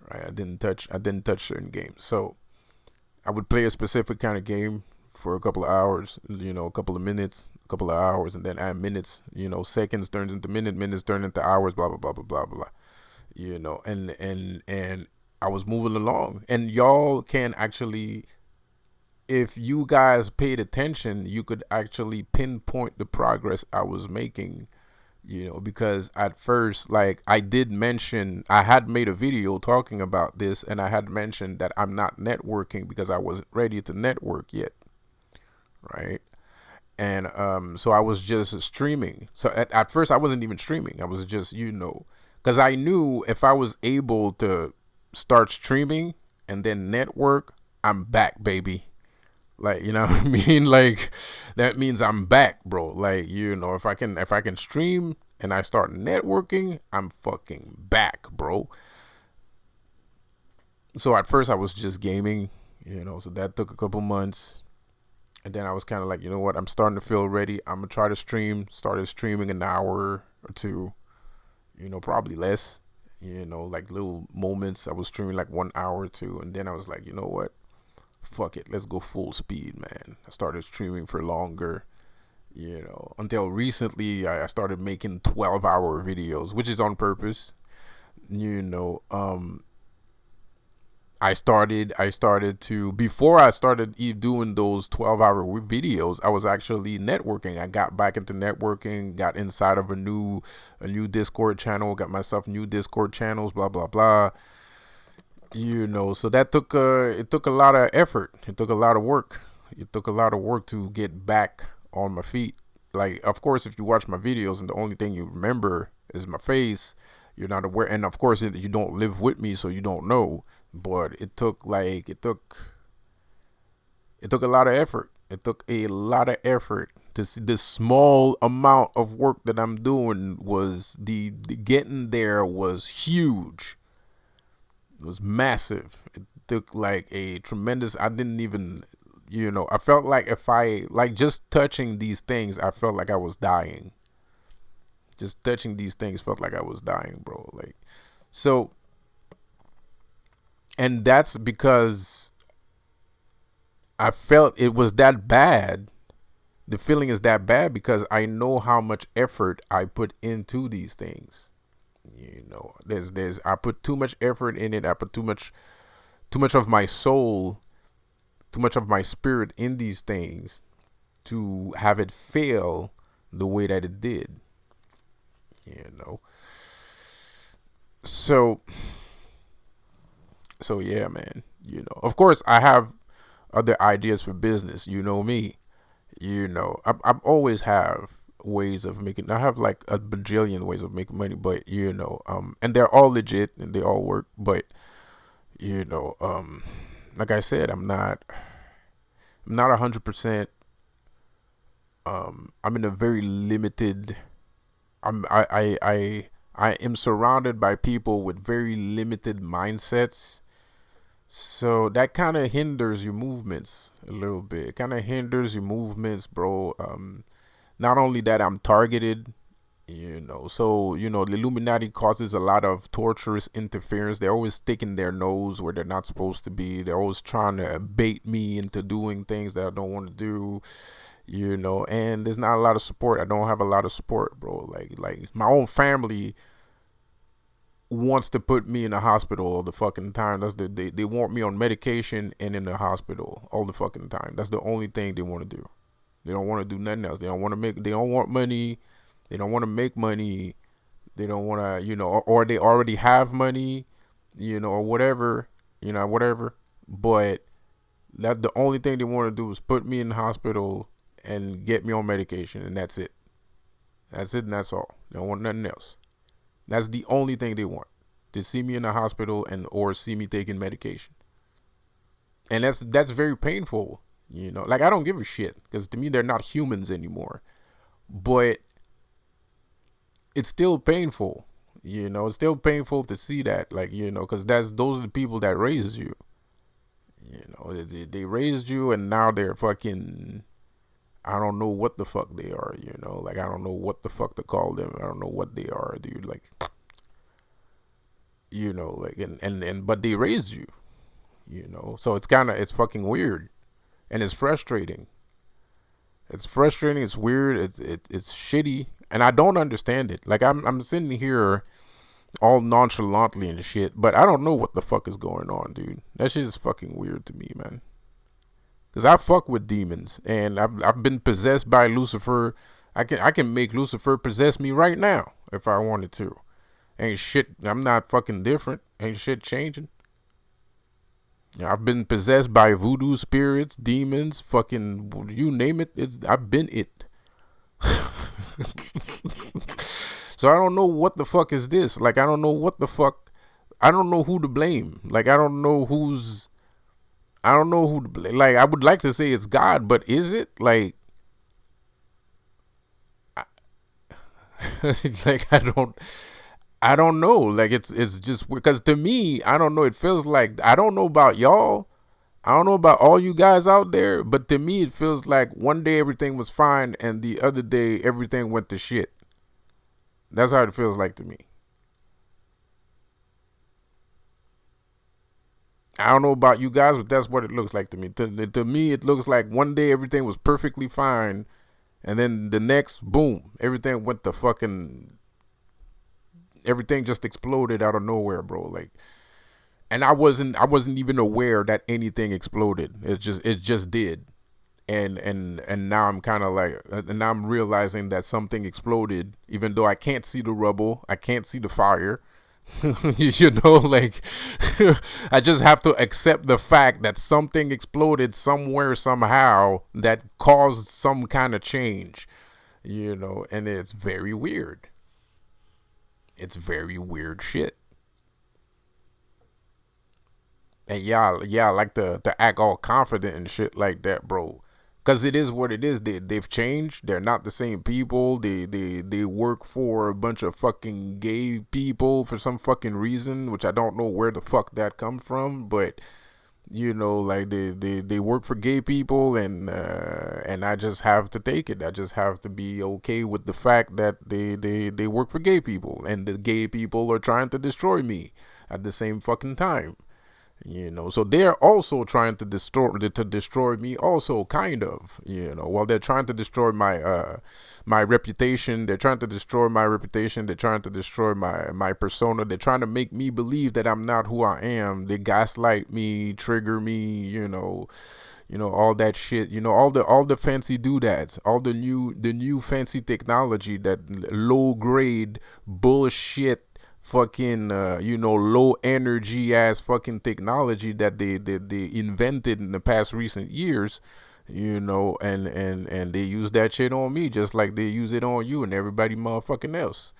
Right? I didn't touch certain games. So I would play a specific kind of game for a couple of hours, a couple of minutes, a couple of hours, and then add minutes, seconds turns into minutes turn into hours, blah, blah, blah, blah, blah, blah. And I was moving along. And y'all can actually, if you guys paid attention, you could actually pinpoint the progress I was making, because at first, like, I did mention, I had made a video talking about this, and I had mentioned that I'm not networking because I wasn't ready to network yet, right? And so I was just streaming. So at first I wasn't even streaming. I was just, because I knew if I was able to start streaming and then network, I'm back, baby. Like, you know what I mean? Like, that means I'm back, bro. Like, if I can stream and I start networking, I'm fucking back, bro. So at first I was just gaming, so that took a couple months. And then I was kind of like, you know what? I'm starting to feel ready. I'm going to try to stream. Started streaming an hour or two, probably less, like little moments. I was streaming like 1 hour or two. And then I was like, you know what? Fuck it, let's go full speed, man. I started streaming for longer, until recently I started making 12-hour videos, which is on purpose. I started to, before I started doing those 12-hour videos, I was actually networking. I got back into networking, got inside of a new Discord channel, got myself new Discord channels, blah, blah, blah. So that took a lot of effort. It took a lot of work. It took a lot of work to get back on my feet. Like, of course, if you watch my videos and the only thing you remember is my face, you're not aware. And of course, you don't live with me, so you don't know. But it took a lot of effort. It took a lot of effort to see this small amount of work that I'm doing. Was the getting there was huge. It was massive. It took like a tremendous, I didn't even, I felt like if I, like, just touching these things, I felt like I was dying. Just touching these things felt like I was dying, bro. Like, so, and that's because I felt it was that bad. The feeling is that bad because I know how much effort I put into these things. I put too much effort in it. I put too much of my soul, too much of my spirit in these things to have it fail the way that it did. So yeah, man. Of course, I have other ideas for business. Me. I always have ways of making. I have like a bajillion ways of making money, but and they're all legit and they all work. But like I said, I'm not 100%. I'm in a very limited. I am surrounded by people with very limited mindsets. So that kind of hinders your movements a little bit. It kind of hinders your movements, bro. Not only that, I'm targeted. So the Illuminati causes a lot of torturous interference. They're always sticking their nose where they're not supposed to be. They're always trying to bait me into doing things that I don't want to do. And there's not a lot of support. I don't have a lot of support, bro. Like my own family wants to put me in the hospital all the fucking time. They want me on medication and in the hospital all the fucking time. That's the only thing they want to do. They don't want to do nothing else. They don't want money. They don't want to make money. They don't want to, or they already have money, or whatever, whatever. But that the only thing they want to do is put me in the hospital and get me on medication, and that's it. That's it, and that's all. They don't want nothing else. That's the only thing they want, to see me in the hospital or see me taking medication. And that's very painful, Like, I don't give a shit, because to me they're not humans anymore. But it's still painful, It's still painful to see that, like, because those are the people that raised you. They raised you, and now they're fucking. I don't know what the fuck they are, Like, I don't know what the fuck to call them. I don't know what they are, dude. Like, like, and but they raised you, So it's fucking weird, and it's frustrating. It's frustrating. It's weird. It's shitty, and I don't understand it. Like, I'm sitting here all nonchalantly and shit, but I don't know what the fuck is going on, dude. That shit is fucking weird to me, man. Cause I fuck with demons, and I've been possessed by Lucifer. I can make Lucifer possess me right now if I wanted to. Ain't shit. I'm not fucking different. Ain't shit changing. I've been possessed by voodoo spirits, demons, fucking you name it. I've been it. So I don't know what the fuck is this. Like, I don't know what the fuck. I don't know who to blame. Like, I don't know who to blame. Like, I would like to say it's God, but is it? Like, it's like I don't know. Like, it's just because to me, I don't know. It feels like, I don't know about y'all. I don't know about all you guys out there, but to me, it feels like one day everything was fine, and the other day everything went to shit. That's how it feels like to me. I don't know about you guys, but that's what it looks like to me. To me, it looks like one day everything was perfectly fine, and then the next, boom, everything went to fucking. Everything just exploded out of nowhere, bro. Like, and I wasn't even aware that anything exploded. It just did. And now I'm kind of like, and now I'm realizing that something exploded, even though I can't see the rubble, I can't see the fire. Like, I just have to accept the fact that something exploded somewhere, somehow, that caused some kind of change, and it's very weird. It's very weird shit. And yeah, I like to act all confident and shit like that, bro. Cause it is what it is. They've changed. They're not the same people. They work for a bunch of fucking gay people for some fucking reason, which I don't know where the fuck that comes from. But like they work for gay people, and I just have to take it. I just have to be okay with the fact that they work for gay people, and the gay people are trying to destroy me at the same fucking time. So they're also trying to destroy me also, kind of, while they're trying to destroy my reputation. They're trying to destroy my reputation. They're trying to destroy my persona. They're trying to make me believe that I'm not who I am. They gaslight me, trigger me, all that shit, all the fancy doodads, all the new fancy technology, that low grade bullshit, fucking low energy ass fucking technology that they invented in the past recent years, and they use that shit on me just like they use it on you and everybody motherfucking else.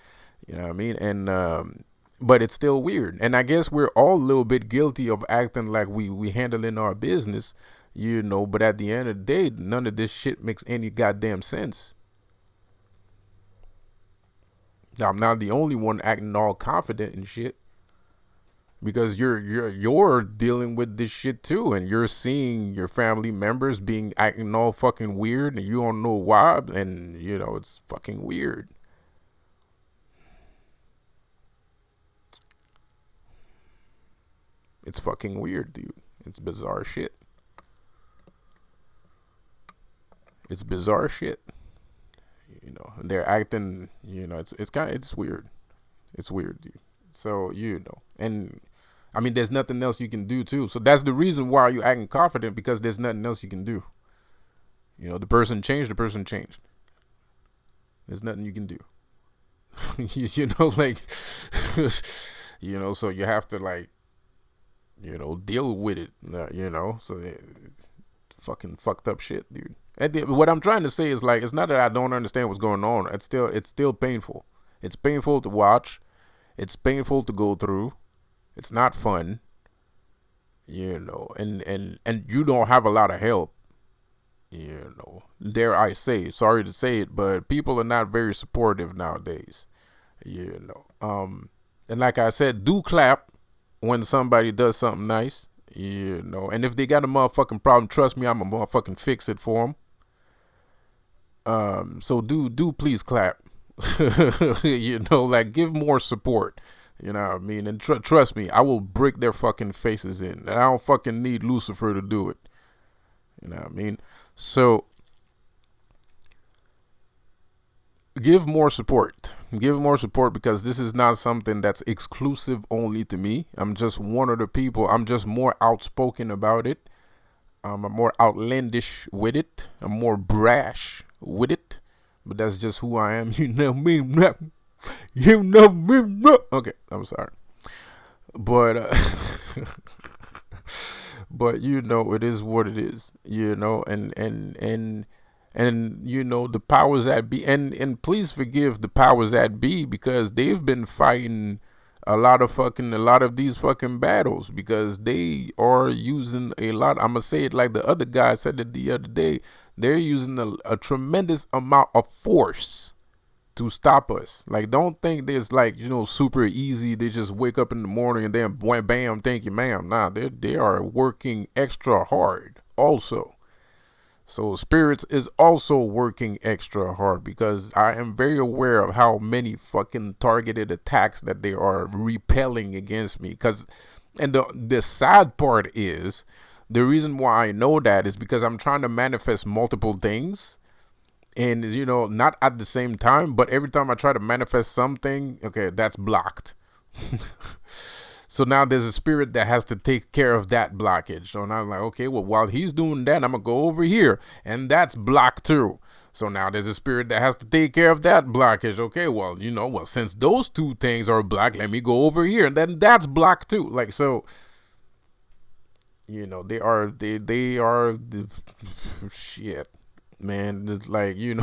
You know what I mean? And but it's still weird, and I guess we're all a little bit guilty of acting like we handling our business, but at the end of the day, none of this shit makes any goddamn sense. I'm not the only one acting all confident and shit. because you're dealing with this shit too, and you're seeing your family members being acting all fucking weird, and you don't know why, and you know it's fucking weird. It's fucking weird, dude. It's bizarre shit. It's bizarre shit. You know, they're acting. You know, it's kind of it's weird. It's weird, dude. So you know, and I mean, there's nothing else you can do too. So that's the reason why you're acting confident, because there's nothing else you can do. You know, the person changed. The person changed. There's nothing you can do. You know, like, you know, so you have to like, you know, deal with it. You know, so fucking fucked up shit, dude. And what I'm trying to say is like, it's not that I don't understand what's going on. It's still painful. It's painful to watch. It's painful to go through. It's not fun, you know, and you don't have a lot of help, you know, dare I say, sorry to say it, but people are not very supportive nowadays, you know. And like I said, do clap when somebody does something nice, you know, and if they got a motherfucking problem, trust me, I'm a motherfucking fix it for them. So do please clap, you know, like give more support. You know what I mean? And trust me, I will break their fucking faces in. And I don't fucking need Lucifer to do it. You know what I mean? So, give more support. Give more support, because this is not something that's exclusive only to me. I'm just one of the people. I'm just more outspoken about it. I'm more outlandish with it. I'm more brash with it. But that's just who I am. You know me. You know me. Okay, I'm sorry, but but you know it is what it is. You know, and you know the powers that be, and please forgive the powers that be, because they've been fighting a lot of these fucking battles, because they are using a lot. I'm gonna say it like the other guy said it the other day. They're using a tremendous amount of force to stop us. Like, don't think there's like, you know, super easy. They just wake up in the morning and then bam, thank you, ma'am. Nah, they are working extra hard also. So spirits is also working extra hard, because I am very aware of how many fucking targeted attacks that they are repelling against me. And the sad part is, the reason why I know that is because I'm trying to manifest multiple things. And, you know, not at the same time, but every time I try to manifest something, okay, that's blocked. So now there's a spirit that has to take care of that blockage. So now I'm like, okay, well, while he's doing that, I'm going to go over here, and that's blocked too. So now there's a spirit that has to take care of that blockage. Okay, well, you know, well, since those two things are blocked, let me go over here, and then that's blocked too. Like, so, you know, they are the shit. Man, like, you know,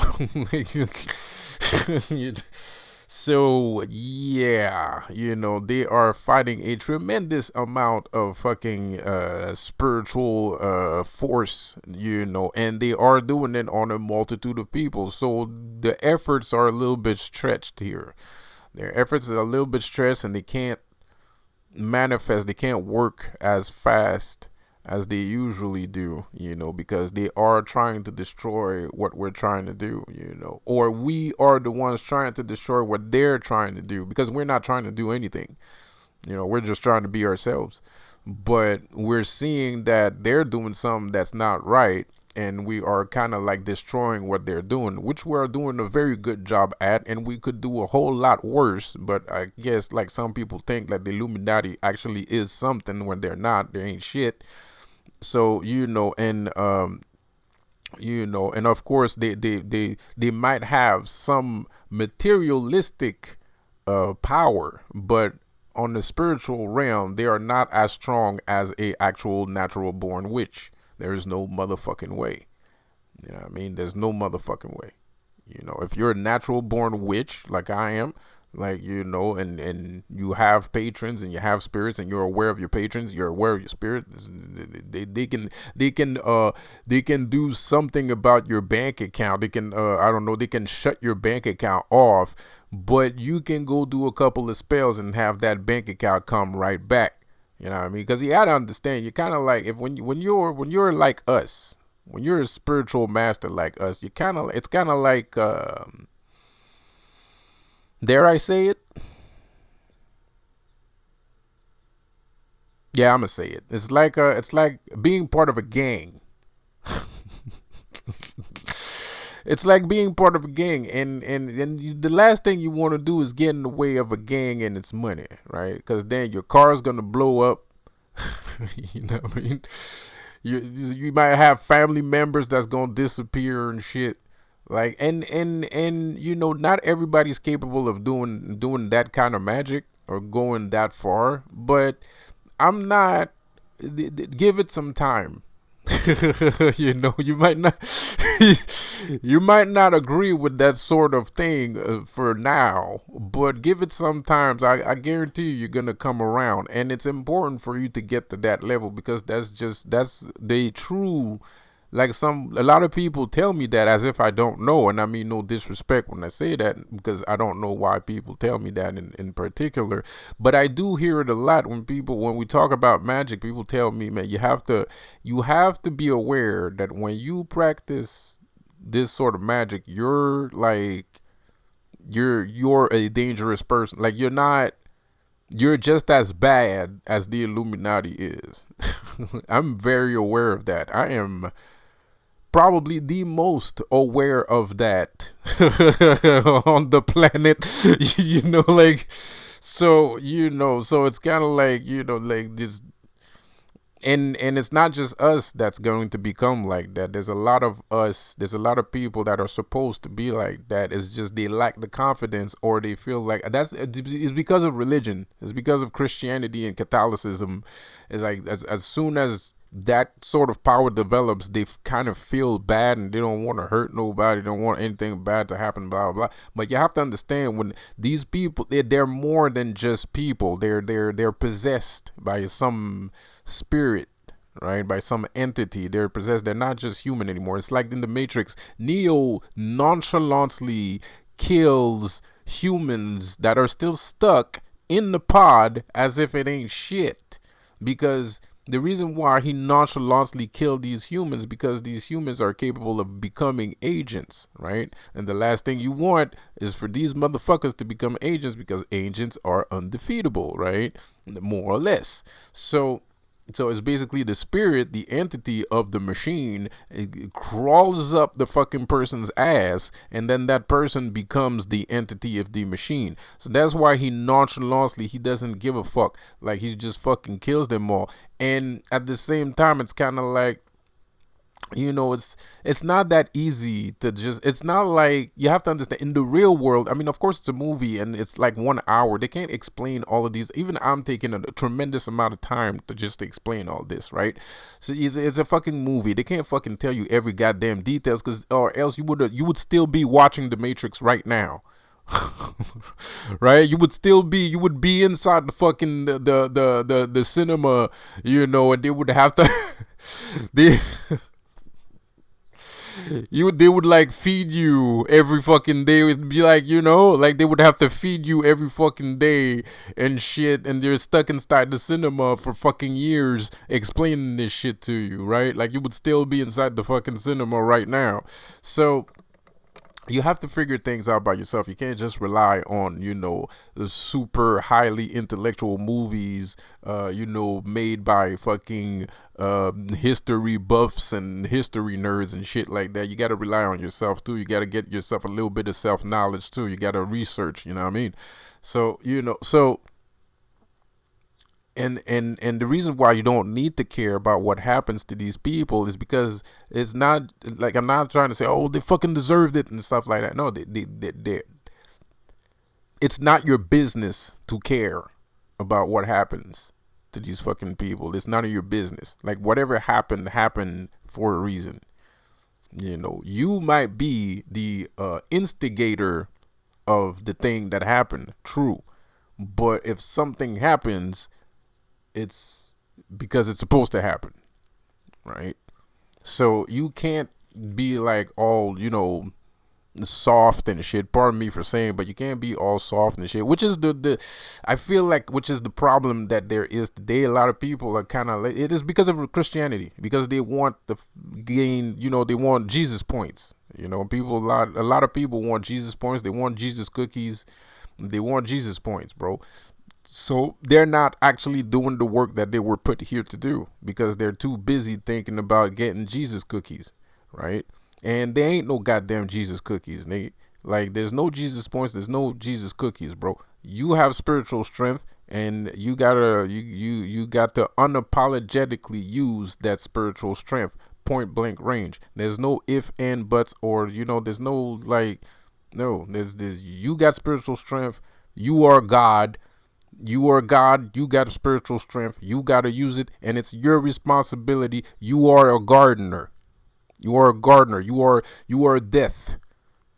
so yeah, you know, they are fighting a tremendous amount of fucking spiritual force, you know, and they are doing it on a multitude of people. So the efforts are a little bit stretched here. Their efforts are a little bit stretched, and they can't manifest, they can't work as fast as they usually do, you know, because they are trying to destroy what we're trying to do, you know, or we are the ones trying to destroy what they're trying to do, because we're not trying to do anything, you know, we're just trying to be ourselves. But we're seeing that they're doing something that's not right, and we are kind of like destroying what they're doing, which we are doing a very good job at, and we could do a whole lot worse. But I guess, like, some people think that the Illuminati actually is something when they're not. They ain't shit. So, you know, and you know, and of course they might have some materialistic power, but on the spiritual realm, they are not as strong as a actual natural born witch. There is no motherfucking way. You know what I mean? There's no motherfucking way. You know, if you're a natural born witch like I am, like, you know, and you have patrons and you have spirits, and you're aware of your patrons, you're aware of your spirits, they can do something about your bank account. They can I don't know, they can shut your bank account off, but you can go do a couple of spells and have that bank account come right back. You know what I mean? Because you gotta understand, you're kind of like if when you're like us, when you're a spiritual master like us, you kind of it's kind of like dare I say it? Yeah, I'm gonna say it. It's like being part of a gang. It's like being part of a gang, and the last thing you want to do is get in the way of a gang and its money, right? Because then your car's gonna blow up. You know what I mean? You might have family members that's gonna disappear and shit. Like and you know, not everybody's capable of doing that kind of magic or going that far. But I'm not. Give it some time. You know, you might not you might not agree with that sort of thing for now, but give it some times. I guarantee you, you're gonna come around, and it's important for you to get to that level because that's the true. Like a lot of people tell me that as if I don't know, and I mean no disrespect when I say that because I don't know why people tell me that in particular, but I do hear it a lot when we talk about magic. People tell me, man, you have to be aware that when you practice this sort of magic, you're like you're a dangerous person. Like you're just as bad as the Illuminati is. I'm very aware of that. I am probably the most aware of that on the planet. You know, like so it's kind of like, like this. And it's not just us that's going to become like that. There's a lot of us, there's a lot of people that are supposed to be like that. It's just they lack the confidence, or they feel like it's because of religion. It's because of Christianity and Catholicism. It's like as soon as that sort of power develops, they kind of feel bad and they don't want to hurt nobody, don't want anything bad to happen, blah blah blah. But you have to understand, when these people, they're more than just people. They're possessed by some spirit, right? By some entity. They're possessed. They're not just human anymore. It's like in the Matrix, Neo nonchalantly kills humans that are still stuck in the pod as if it ain't shit, because the reason why he nonchalantly killed these humans, because these humans are capable of becoming agents, right? And the last thing you want is for these motherfuckers to become agents, because agents are undefeatable, right? More or less. So it's basically the spirit, the entity of the machine, it crawls up the fucking person's ass, and then that person becomes the entity of the machine. So that's why he nonchalantly, he doesn't give a fuck. Like, he just fucking kills them all. And at the same time, it's kind of like, it's not that easy to just, it's not like, you have to understand, in the real world, I mean, of course it's a movie and it's like 1 hour. They can't explain all of these. Even I'm taking a tremendous amount of time to just explain all this, right? So it's a fucking movie. They can't fucking tell you every goddamn details, or else you would still be watching The Matrix right now. Right? You would be inside the fucking the cinema, and they would have to they they would like feed you every fucking day. It'd be like, like they would have to feed you every fucking day and shit, and you're stuck inside the cinema for fucking years explaining this shit to you, right? Like, you would still be inside the fucking cinema right now. So you have to figure things out by yourself. You can't just rely on, the super highly intellectual movies, made by fucking history buffs and history nerds and shit like that. You got to rely on yourself too. You got to get yourself a little bit of self-knowledge too. You got to research, you know what I mean? So, And the reason why you don't need to care about what happens to these people is because it's not like, I'm not trying to say, oh, they fucking deserved it and stuff like that. No, it's not your business to care about what happens to these fucking people. It's none of your business. Like, whatever happened for a reason. You might be the instigator of the thing that happened, true. But if something happens, it's because it's supposed to happen, right? So you can't be like all, soft and shit. Pardon me for saying, but you can't be all soft and shit. Which is the I feel like which is the problem that there is today. A lot of people are kind of it is because of Christianity, because they want the gain. They want Jesus points. People a lot of people want Jesus points. They want Jesus cookies. They want Jesus points, bro. So they're not actually doing the work that they were put here to do because they're too busy thinking about getting Jesus cookies, right? And there ain't no goddamn Jesus cookies. There's no Jesus points. There's no Jesus cookies, bro. You have spiritual strength, and you gotta you got to unapologetically use that spiritual strength, point blank range. There's no if and buts, or there's no no. There's you got spiritual strength. You are God. You are God. You got spiritual strength. You gotta use it, and it's your responsibility. You are a gardener. You are a gardener. You are death,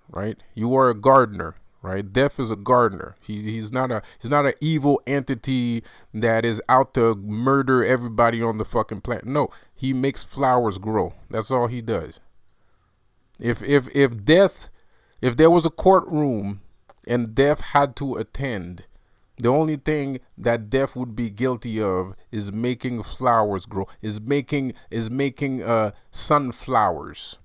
right? You are a gardener, right? Death is a gardener. He's not an evil entity that is out to murder everybody on the fucking planet. No, he makes flowers grow. That's all he does. If there was a courtroom and Death had to attend, the only thing that Death would be guilty of is making flowers grow, is making sunflowers.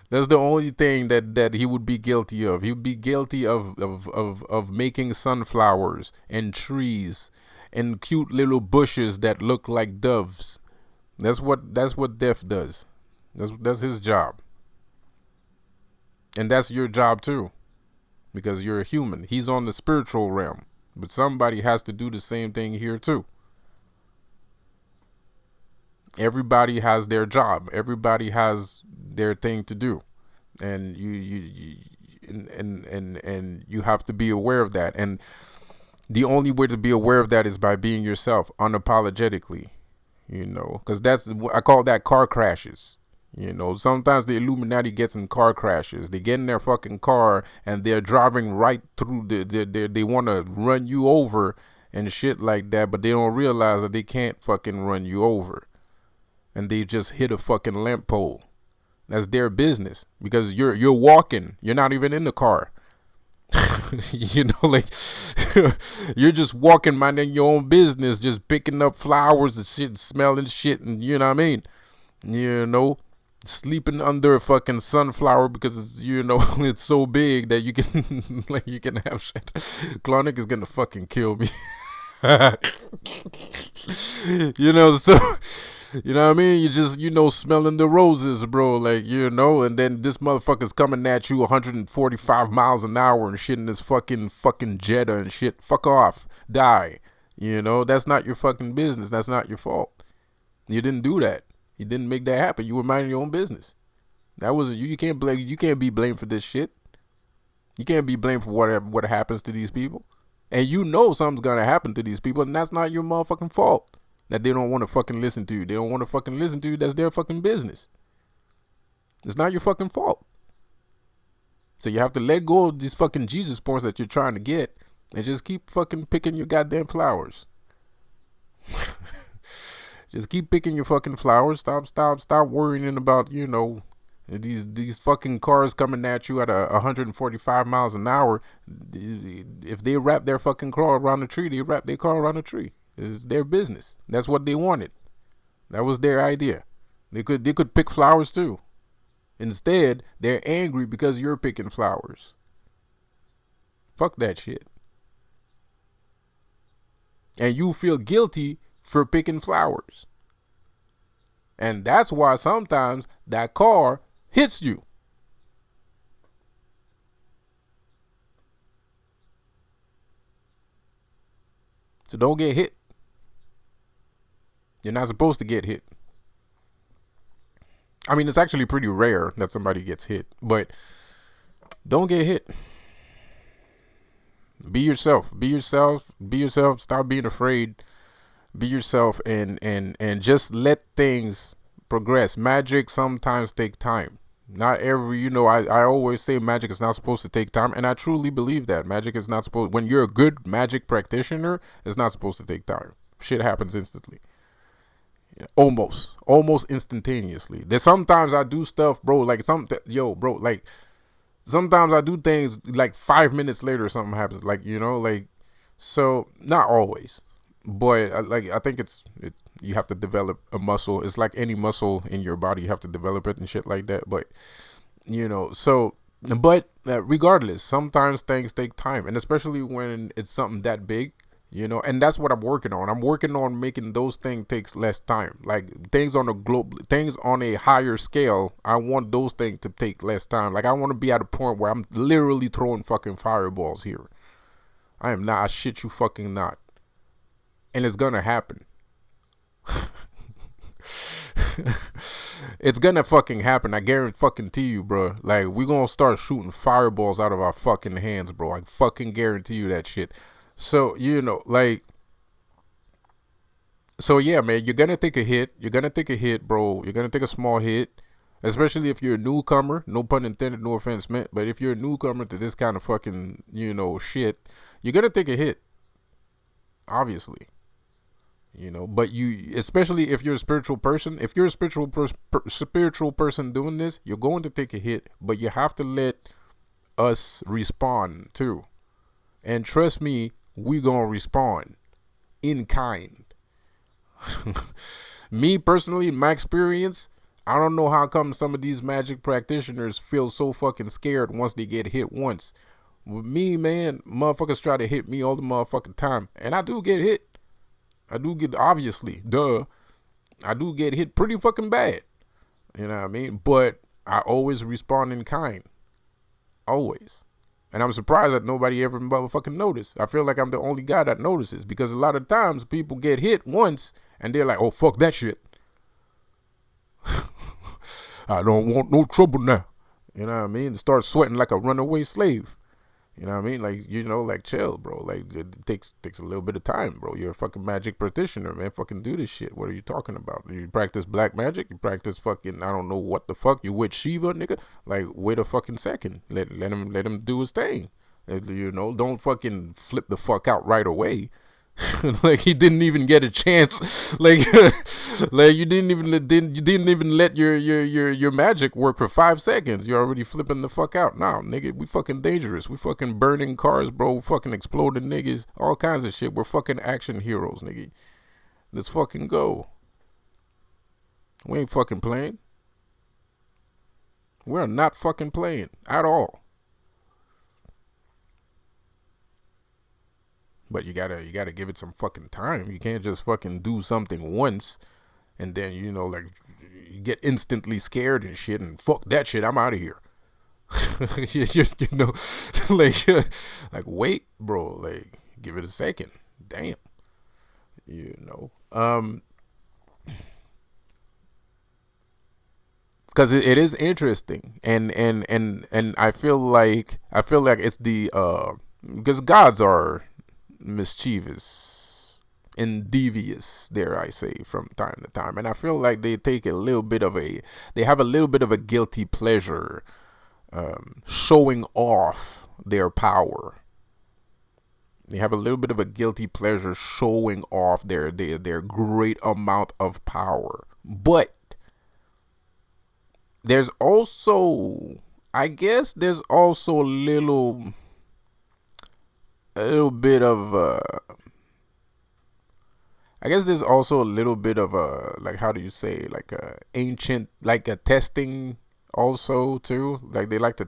That's the only thing that he would be guilty of. He would be guilty of making sunflowers and trees and cute little bushes that look like doves. That's what Death does. That's his job. And that's your job too. Because you're a human. He's on the spiritual realm. But somebody has to do the same thing here too. Everybody has their job. Everybody has their thing to do. And you have to be aware of that. And the only way to be aware of that is by being yourself unapologetically. Because I call that car crashes. Sometimes the Illuminati gets in car crashes. They get in their fucking car and they're driving right through they want to run you over and shit like that, but they don't realize that they can't fucking run you over. And they just hit a fucking lamp pole. That's their business because you're walking. You're not even in the car. You're just walking, minding your own business, just picking up flowers and shit, smelling shit, and you know what I mean? Sleeping under a fucking sunflower because it's it's so big that you can have shit. Clarnick is gonna fucking kill me. So you know what I mean? You just smelling the roses, bro, and then this motherfucker's coming at you 145 miles an hour and shit in this fucking Jetta and shit. Fuck off. Die. That's not your fucking business. That's not your fault. You didn't do that. You didn't make that happen. You were minding your own business. That wasn't you. You can't blame. You can't be blamed for this shit. You can't be blamed for what happens to these people. And something's gonna happen to these people, and that's not your motherfucking fault. That they don't want to fucking listen to you. They don't want to fucking listen to you. That's their fucking business. It's not your fucking fault. So you have to let go of these fucking Jesus points that you're trying to get, and just keep fucking picking your goddamn flowers. Just keep picking your fucking flowers. Stop worrying about, these fucking cars coming at you at 145 miles an hour. If they wrap their fucking car around the tree, they wrap their car around the tree. It's their business. That's what they wanted. That was their idea. They could pick flowers too. Instead, they're angry because you're picking flowers. Fuck that shit. And you feel guilty for picking flowers. And that's why sometimes that car hits you. So don't get hit. You're not supposed to get hit. I mean, it's actually pretty rare that somebody gets hit, but don't get hit. Be yourself. Be yourself. Be yourself. Stop being afraid. Be yourself and just let things progress. Magic sometimes take time. Not every, I always say magic is not supposed to take time, and I truly believe that. Magic is not supposed, when you're a good magic practitioner, it's not supposed to take time. Shit happens instantly. almost instantaneously. There's sometimes I do stuff, bro, like bro, like sometimes I do things like 5 minutes later something happens, like, like, so not always, but I think you have to develop a muscle. It's like any muscle in your body, you have to develop it and shit like that. But so, but regardless, sometimes things take time, and especially when it's something that big. And that's what I'm working on. I'm working on making those things takes less time. Like things on a higher scale, I want those things to take less time. Like I want to be at a point where I'm literally throwing fucking fireballs here. I am not. I shit you fucking not. And it's gonna happen. It's gonna fucking happen. I guarantee you, bro. Like we gonna start shooting fireballs out of our fucking hands, bro. I fucking guarantee you that shit. So, so yeah, man, you're gonna take a hit. You're gonna take a hit, bro. You're gonna take a small hit, especially if you're a newcomer. No pun intended, no offense meant. But if you're a newcomer to this kind of fucking, shit, you're gonna take a hit. Obviously, but especially if you're a spiritual person, spiritual person doing this, you're going to take a hit, but you have to let us respond too. And trust me, we gonna respond in kind. Me personally, in my experience, I don't know how come some of these magic practitioners feel so fucking scared once they get hit once. With me, man, motherfuckers try to hit me all the motherfucking time. And I do get hit. Obviously, I do get hit pretty fucking bad. You know what I mean? But I always respond in kind. Always. And I'm surprised that nobody ever motherfucking noticed. I feel like I'm the only guy that notices, because a lot of times people get hit once and they're like, oh, fuck that shit. I don't want no trouble now. You know what I mean? Start sweating like a runaway slave. You know what I mean? Like, like chill, bro. Like it takes a little bit of time, bro. You're a fucking magic practitioner, man. Fucking do this shit. What are you talking about? You practice black magic? You practice fucking, I don't know what the fuck. You with Shiva, nigga? Like, wait a fucking second. Let him do his thing. Don't fucking flip the fuck out right away. Like he didn't even get a chance. Like you didn't even let your magic work for 5 seconds. You're already flipping the fuck out. Nah, nigga, we fucking dangerous. We fucking burning cars, bro. Fucking exploding niggas. All kinds of shit. We're fucking action heroes, nigga. Let's fucking go. We ain't fucking playing. We're not fucking playing at all. But you gotta give it some fucking time. You can't just fucking do something once and then, like you get instantly scared and shit and fuck that shit, I'm out of here. Like wait, bro, like give it a second. Damn. Because it is interesting, and I feel like it's because gods are mischievous and devious, dare I say, from time to time, and I feel like they have a little bit of a guilty pleasure showing off their power. They have a little bit of a guilty pleasure showing off their great amount of power. But there's also, I guess, there's also a little bit of I guess there's also a little bit of a, like, how do you say, like a ancient, like a testing also too. Like they like to,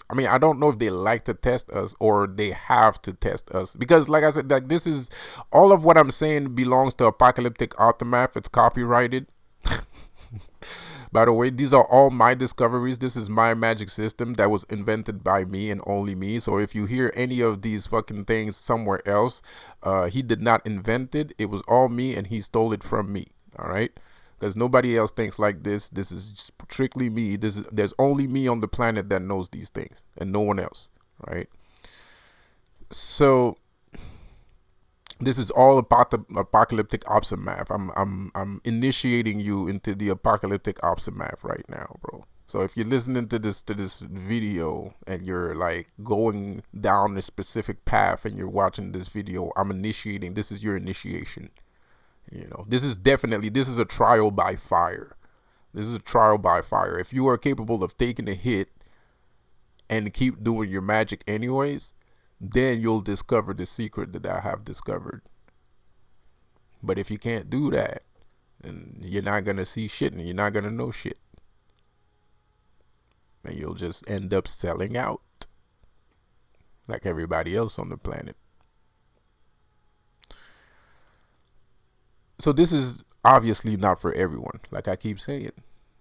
I mean, I don't know if they like to test us or they have to test us, because like I said, like this is all of what I'm saying belongs to Apocalyptic Aftermath. It's copyrighted. By the way, these are all my discoveries. This is my magic system that was invented by me and only me. So if you hear any of these fucking things somewhere else, he did not invent it. It was all me, and he stole it from me. All right, because nobody else thinks like this. This is strictly me. There's only me on the planet that knows these things, and no one else. Right. So this is all about the apocalyptic aftermath. I'm initiating you into the apocalyptic aftermath right now, bro. So if you're listening to this video and you're like going down a specific path and you're watching this video, I'm initiating. This is your initiation. You know, this is a trial by fire. This is a trial by fire. If you are capable of taking a hit and keep doing your magic anyways, then you'll discover the secret that I have discovered. But if you can't do that, then you're not going to see shit and you're not going to know shit. And you'll just end up selling out like everybody else on the planet. So this is obviously not for everyone. Like I keep saying,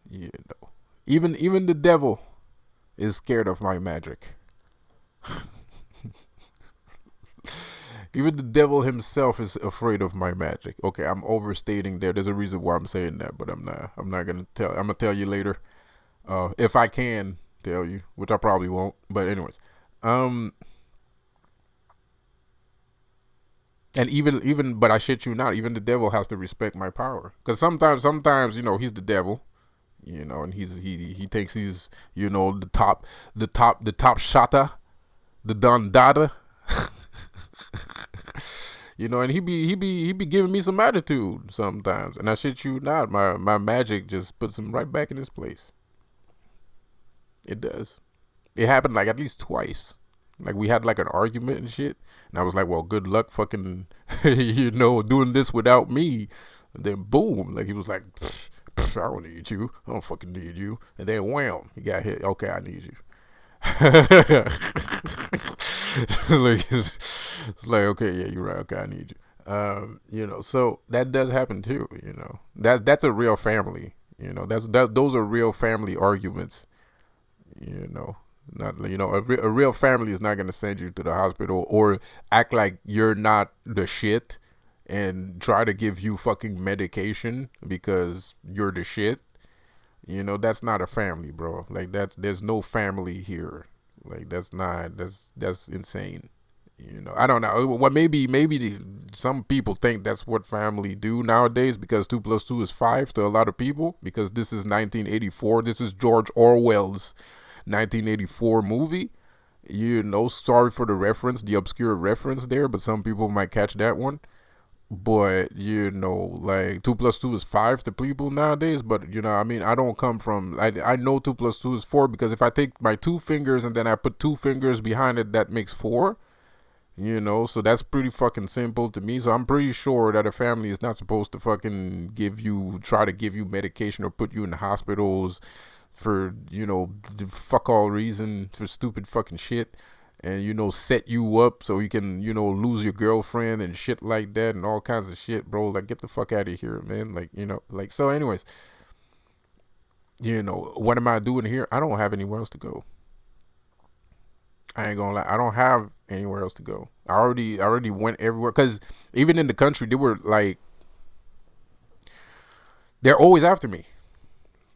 you know, even the devil is scared of my magic. Even the devil himself is afraid of my magic. Okay, I'm overstating there. There's a reason why I'm saying that, but I'm not gonna tell. I'm gonna tell you later, if I can tell you, which I probably won't. But anyways, and but I shit you not, even the devil has to respect my power, because sometimes you know he's the devil, you know, and he thinks he's, you know, the top shotta, the Don Dada. You know, and he be giving me some attitude sometimes, and I shit you not, my magic just puts him right back in his place. It does. It happened like at least twice. Like we had like an argument and shit, and I was like, well, good luck fucking you know, doing this without me. And then boom, like he was like, I don't need you, I don't fucking need you. And then wham, he got hit. Okay, I need you. Like, it's like, okay, yeah, you're right. Okay, I need you. You know, so that does happen too. You know, that's a real family. You know, those are real family arguments. You know, not, you know, a real family is not gonna send you to the hospital or act like you're not the shit and try to give you fucking medication because you're the shit. You know, that's not a family, bro. Like there's no family here. Like that's insane. You know, I don't know. Well, maybe some people think that's what family do nowadays, because 2 + 2 is 5 to a lot of people, because this is 1984. This is George Orwell's 1984 movie. You know, sorry for the reference, the obscure reference there, but some people might catch that one. But, you know, like 2 + 2 is 5 to people nowadays. But, you know, I mean, I don't come from, I know 2 + 2 is 4, because if I take my 2 fingers and then I put 2 fingers behind it, that makes 4. You know, so that's pretty fucking simple to me. So I'm pretty sure that a family is not supposed to fucking try to give you medication or put you in the hospitals for, you know, fuck all reason, for stupid fucking shit. And, you know, set you up so you can, you know, lose your girlfriend and shit like that and all kinds of shit, bro. Like, get the fuck out of here, man. Like, you know, like, so anyways, you know, what am I doing here? I don't have anywhere else to go. I ain't gonna lie, I don't have anywhere else to go. I already went everywhere, because even in the country, they were like, they're always after me.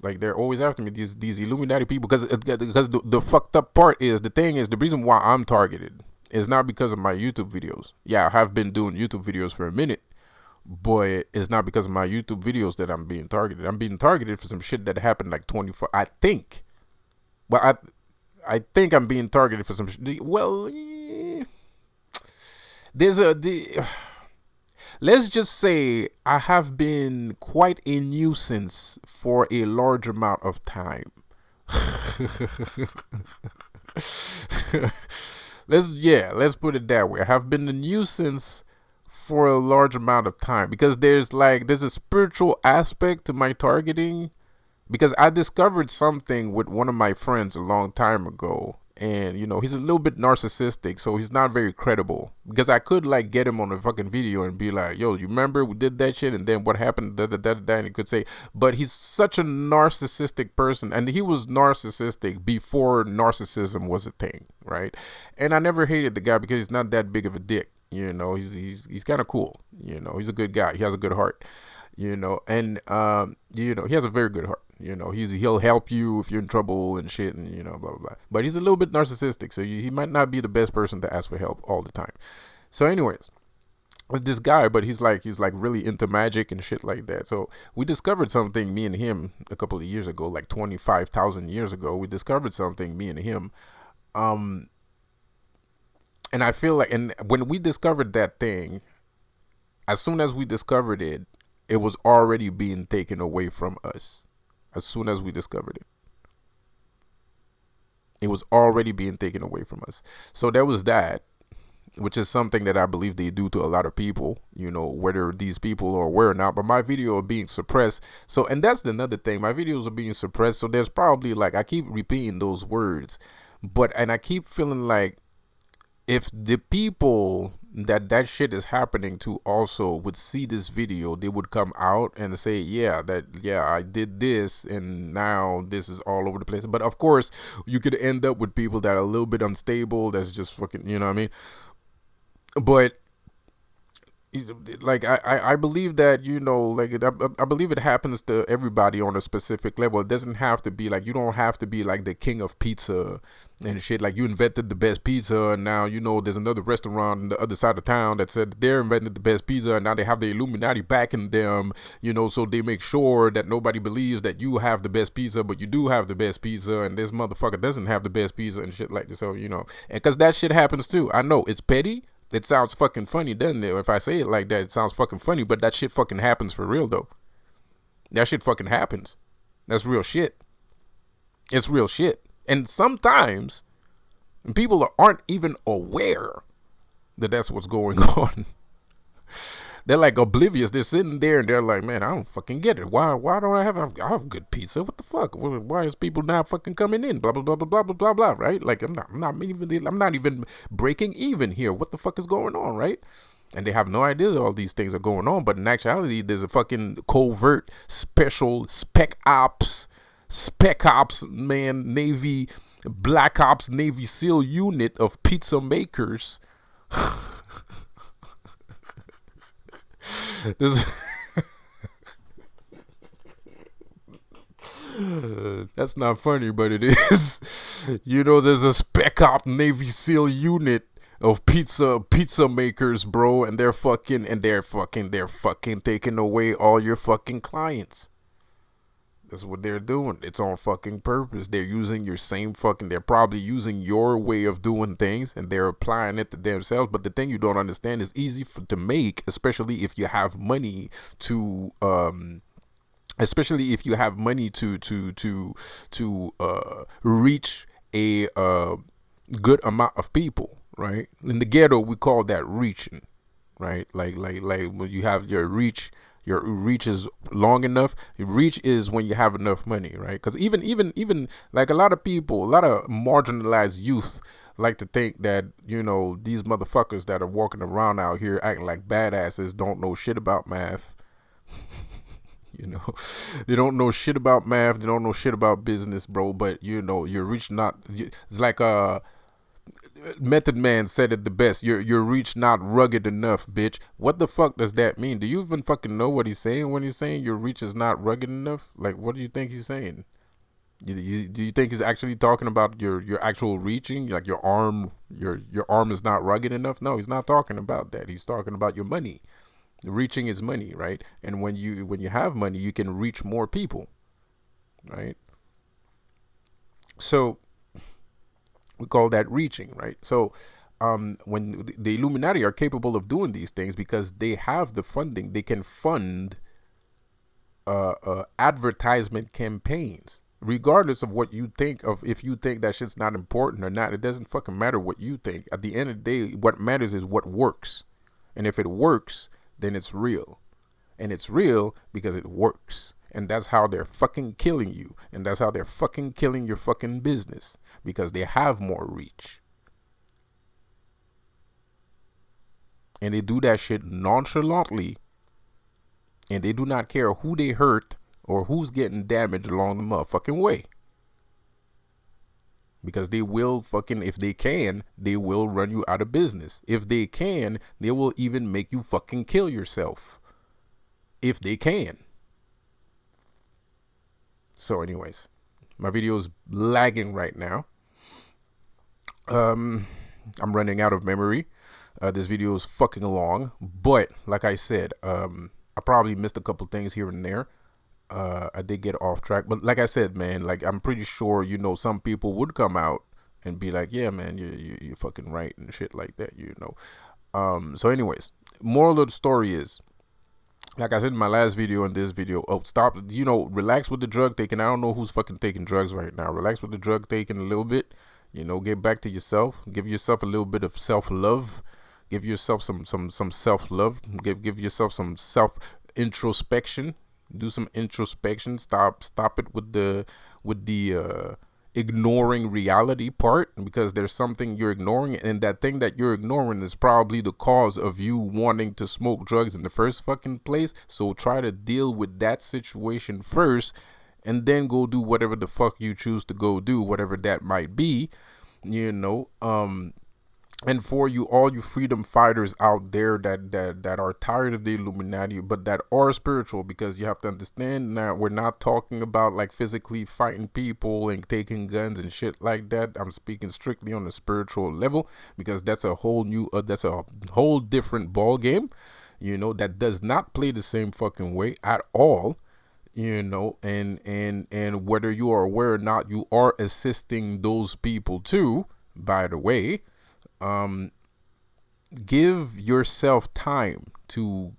Like, they're always after me, these Illuminati people, because the fucked up part is, the thing is, the reason why I'm targeted is not because of my YouTube videos. Yeah, I have been doing YouTube videos for a minute, but it's not because of my YouTube videos that I'm being targeted. I'm being targeted for some shit that happened like 24, I think. But I think I'm being targeted for some shit. Well, let's just say I have been quite a nuisance for a large amount of time. Let's put it that way. I have been a nuisance for a large amount of time, because there's a spiritual aspect to my targeting, because I discovered something with one of my friends a long time ago. And, you know, he's a little bit narcissistic, so he's not very credible. Because I could, like, get him on a fucking video and be like, yo, you remember we did that shit? And then what happened? And he could say, but he's such a narcissistic person. And he was narcissistic before narcissism was a thing, right? And I never hated the guy because he's not that big of a dick. You know, he's kind of cool. You know, he's a good guy. He has a good heart. You know, and, you know, he has a very good heart. You know, he'll help you if you're in trouble and shit, and, you know, blah, blah, blah. But he's a little bit narcissistic, so he might not be the best person to ask for help all the time. So anyways, with this guy, but he's like really into magic and shit like that. So we discovered something, me and him, a couple of years ago, like 25,000 years ago. We discovered something, me and him. And I feel like, and when we discovered that thing, as soon as we discovered it, It was already being taken away from us as soon as we discovered it. It was already being taken away from us. So there was that, which is something that I believe they do to a lot of people, you know, whether these people are aware or not. But my video are being suppressed. So, and that's another thing. My videos are being suppressed. So there's probably, like, I keep repeating those words, and I keep feeling like if the people that shit is happening to also would see this video, they would come out and say, yeah, I did this and now this is all over the place. But of course, you could end up with people that are a little bit unstable. That's just fucking, you know what I mean? But like I believe that, you know, like I believe it happens to everybody on a specific level. It doesn't have to be like, you don't have to be like the king of pizza and shit. Like you invented the best pizza and now, you know, there's another restaurant on the other side of town that said they're invented the best pizza and now they have the Illuminati backing them, you know, so they make sure that nobody believes that you have the best pizza, but you do have the best pizza and this motherfucker doesn't have the best pizza and shit like this. So, you know, and because that shit happens too. I know it's petty. It sounds fucking funny, doesn't it? If I say it like that, it sounds fucking funny, but that shit fucking happens for real, though. That shit fucking happens. That's real shit. It's real shit. And sometimes people aren't even aware that that's what's going on. They're like oblivious. They're sitting there and they're like, man, I don't fucking get it. Why don't I have good pizza? What the fuck? Why is people not fucking coming in? Blah blah blah blah blah blah blah blah. Right? Like I'm not even breaking even here. What the fuck is going on? Right? And they have no idea that all these things are going on. But in actuality, there's a fucking covert, special spec ops, man, Navy, Black Ops, Navy SEAL unit of pizza makers. That's not funny, but it is. You know, there's a spec op Navy SEAL unit of pizza makers, bro, and they're fucking taking away all your fucking clients. That's what they're doing. It's on fucking purpose. They're using your same fucking, they're probably using your way of doing things and they're applying it to themselves. But the thing you don't understand is easy to make, especially if you have money to, reach a good amount of people, right? In the ghetto, we call that reaching, right? Like when you have your reach is long enough. Reach is when you have enough money, right? Because even like a lot of people, a lot of marginalized youth like to think that, you know, these motherfuckers that are walking around out here acting like badasses don't know shit about math. You know, they don't know shit about math. They don't know shit about business, bro. But, you know, your reach not, it's like Method Man said it the best. Your reach not rugged enough, bitch. What the fuck does that mean? Do you even fucking know what he's saying when he's saying your reach is not rugged enough? Like, what do you think he's saying? Do you think he's actually talking about your actual reaching? Like your arm is not rugged enough? No, he's not talking about that. He's talking about your money. Reaching is money, right? And when you have money, you can reach more people, right? So we call that reaching, right? So when the Illuminati are capable of doing these things because they have the funding, they can fund advertisement campaigns, regardless of what you think of. If you think that shit's not important or not, it doesn't fucking matter what you think. At the end of the day, what matters is what works. And if it works, then it's real. And it's real because it works. And that's how they're fucking killing you. And that's how they're fucking killing your fucking business. Because they have more reach. And they do that shit nonchalantly. And they do not care who they hurt or who's getting damaged along the motherfucking way. Because they will fucking, if they can, they will run you out of business. If they can, they will even make you fucking kill yourself. If they can. So anyways, my video is lagging right now. I'm running out of memory. This video is fucking long. But like I said, I probably missed a couple things here and there. I did get off track, but like I said, man, like I'm pretty sure, you know, some people would come out and be like, yeah, man, you're fucking right and shit like that, you know. So anyways, moral of the story is like I said in my last video and this video, oh, stop, relax with the drug taking. I don't know who's fucking taking drugs right now. Relax with the drug taking a little bit. Get back to yourself. Give yourself a little bit of self-love. Give yourself some self-love. Give yourself some self-introspection. Do some introspection. Stop it with the ignoring reality part, because there's something you're ignoring, and that thing that you're ignoring is probably the cause of you wanting to smoke drugs in the first fucking place. So try to deal with that situation first, and then go do whatever the fuck you choose to go do, whatever that might be. And for all you freedom fighters out there that are tired of the Illuminati, but that are spiritual, because you have to understand that we're not talking about like physically fighting people and taking guns and shit like that. I'm speaking strictly on the spiritual level, because that's a whole different ball game, that does not play the same fucking way at all. And whether you are aware or not, you are assisting those people too, by the way. Give yourself time to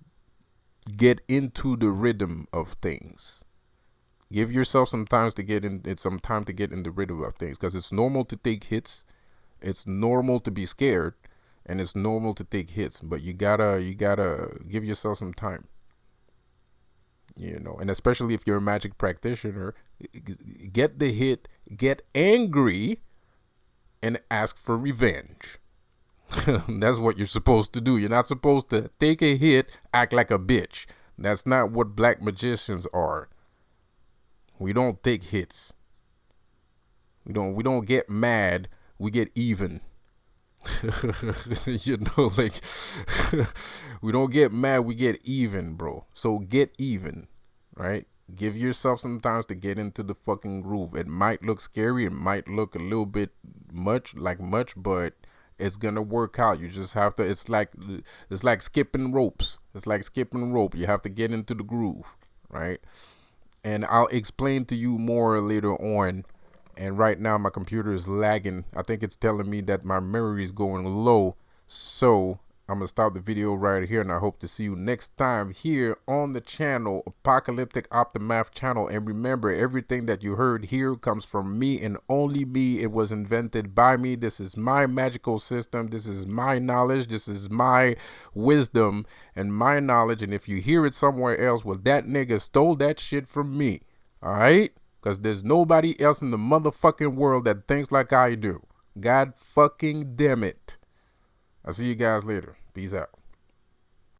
get into the rhythm of things. Give yourself some time to get in the rhythm of things, because it's normal to take hits. It's normal to be scared, and it's normal to take hits, but you gotta give yourself some time. And especially if you're a magic practitioner, get the hit, get angry, and ask for revenge. That's what you're supposed to do. You're not supposed to take a hit, act like a bitch. That's not what black magicians are. We don't take hits. We don't get mad. We get even. Like we don't get mad, we get even, bro. So get even, right? Give yourself some time to get into the fucking groove. It might look scary, it might look a little bit much, but it's gonna work out. You just have to. It's like skipping ropes. It's like skipping rope. You have to get into the groove, right? And I'll explain to you more later on. And right now my computer is lagging. I think it's telling me that my memory is going low. So I'm going to stop the video right here, and I hope to see you next time here on the channel, Apocalyptic Optimath channel. And remember, everything that you heard here comes from me and only me. It was invented by me. This is my magical system. This is my knowledge. This is my wisdom and my knowledge. And if you hear it somewhere else, well, that nigga stole that shit from me. All right? Because there's nobody else in the motherfucking world that thinks like I do. God fucking damn it. I'll see you guys later. Peace out.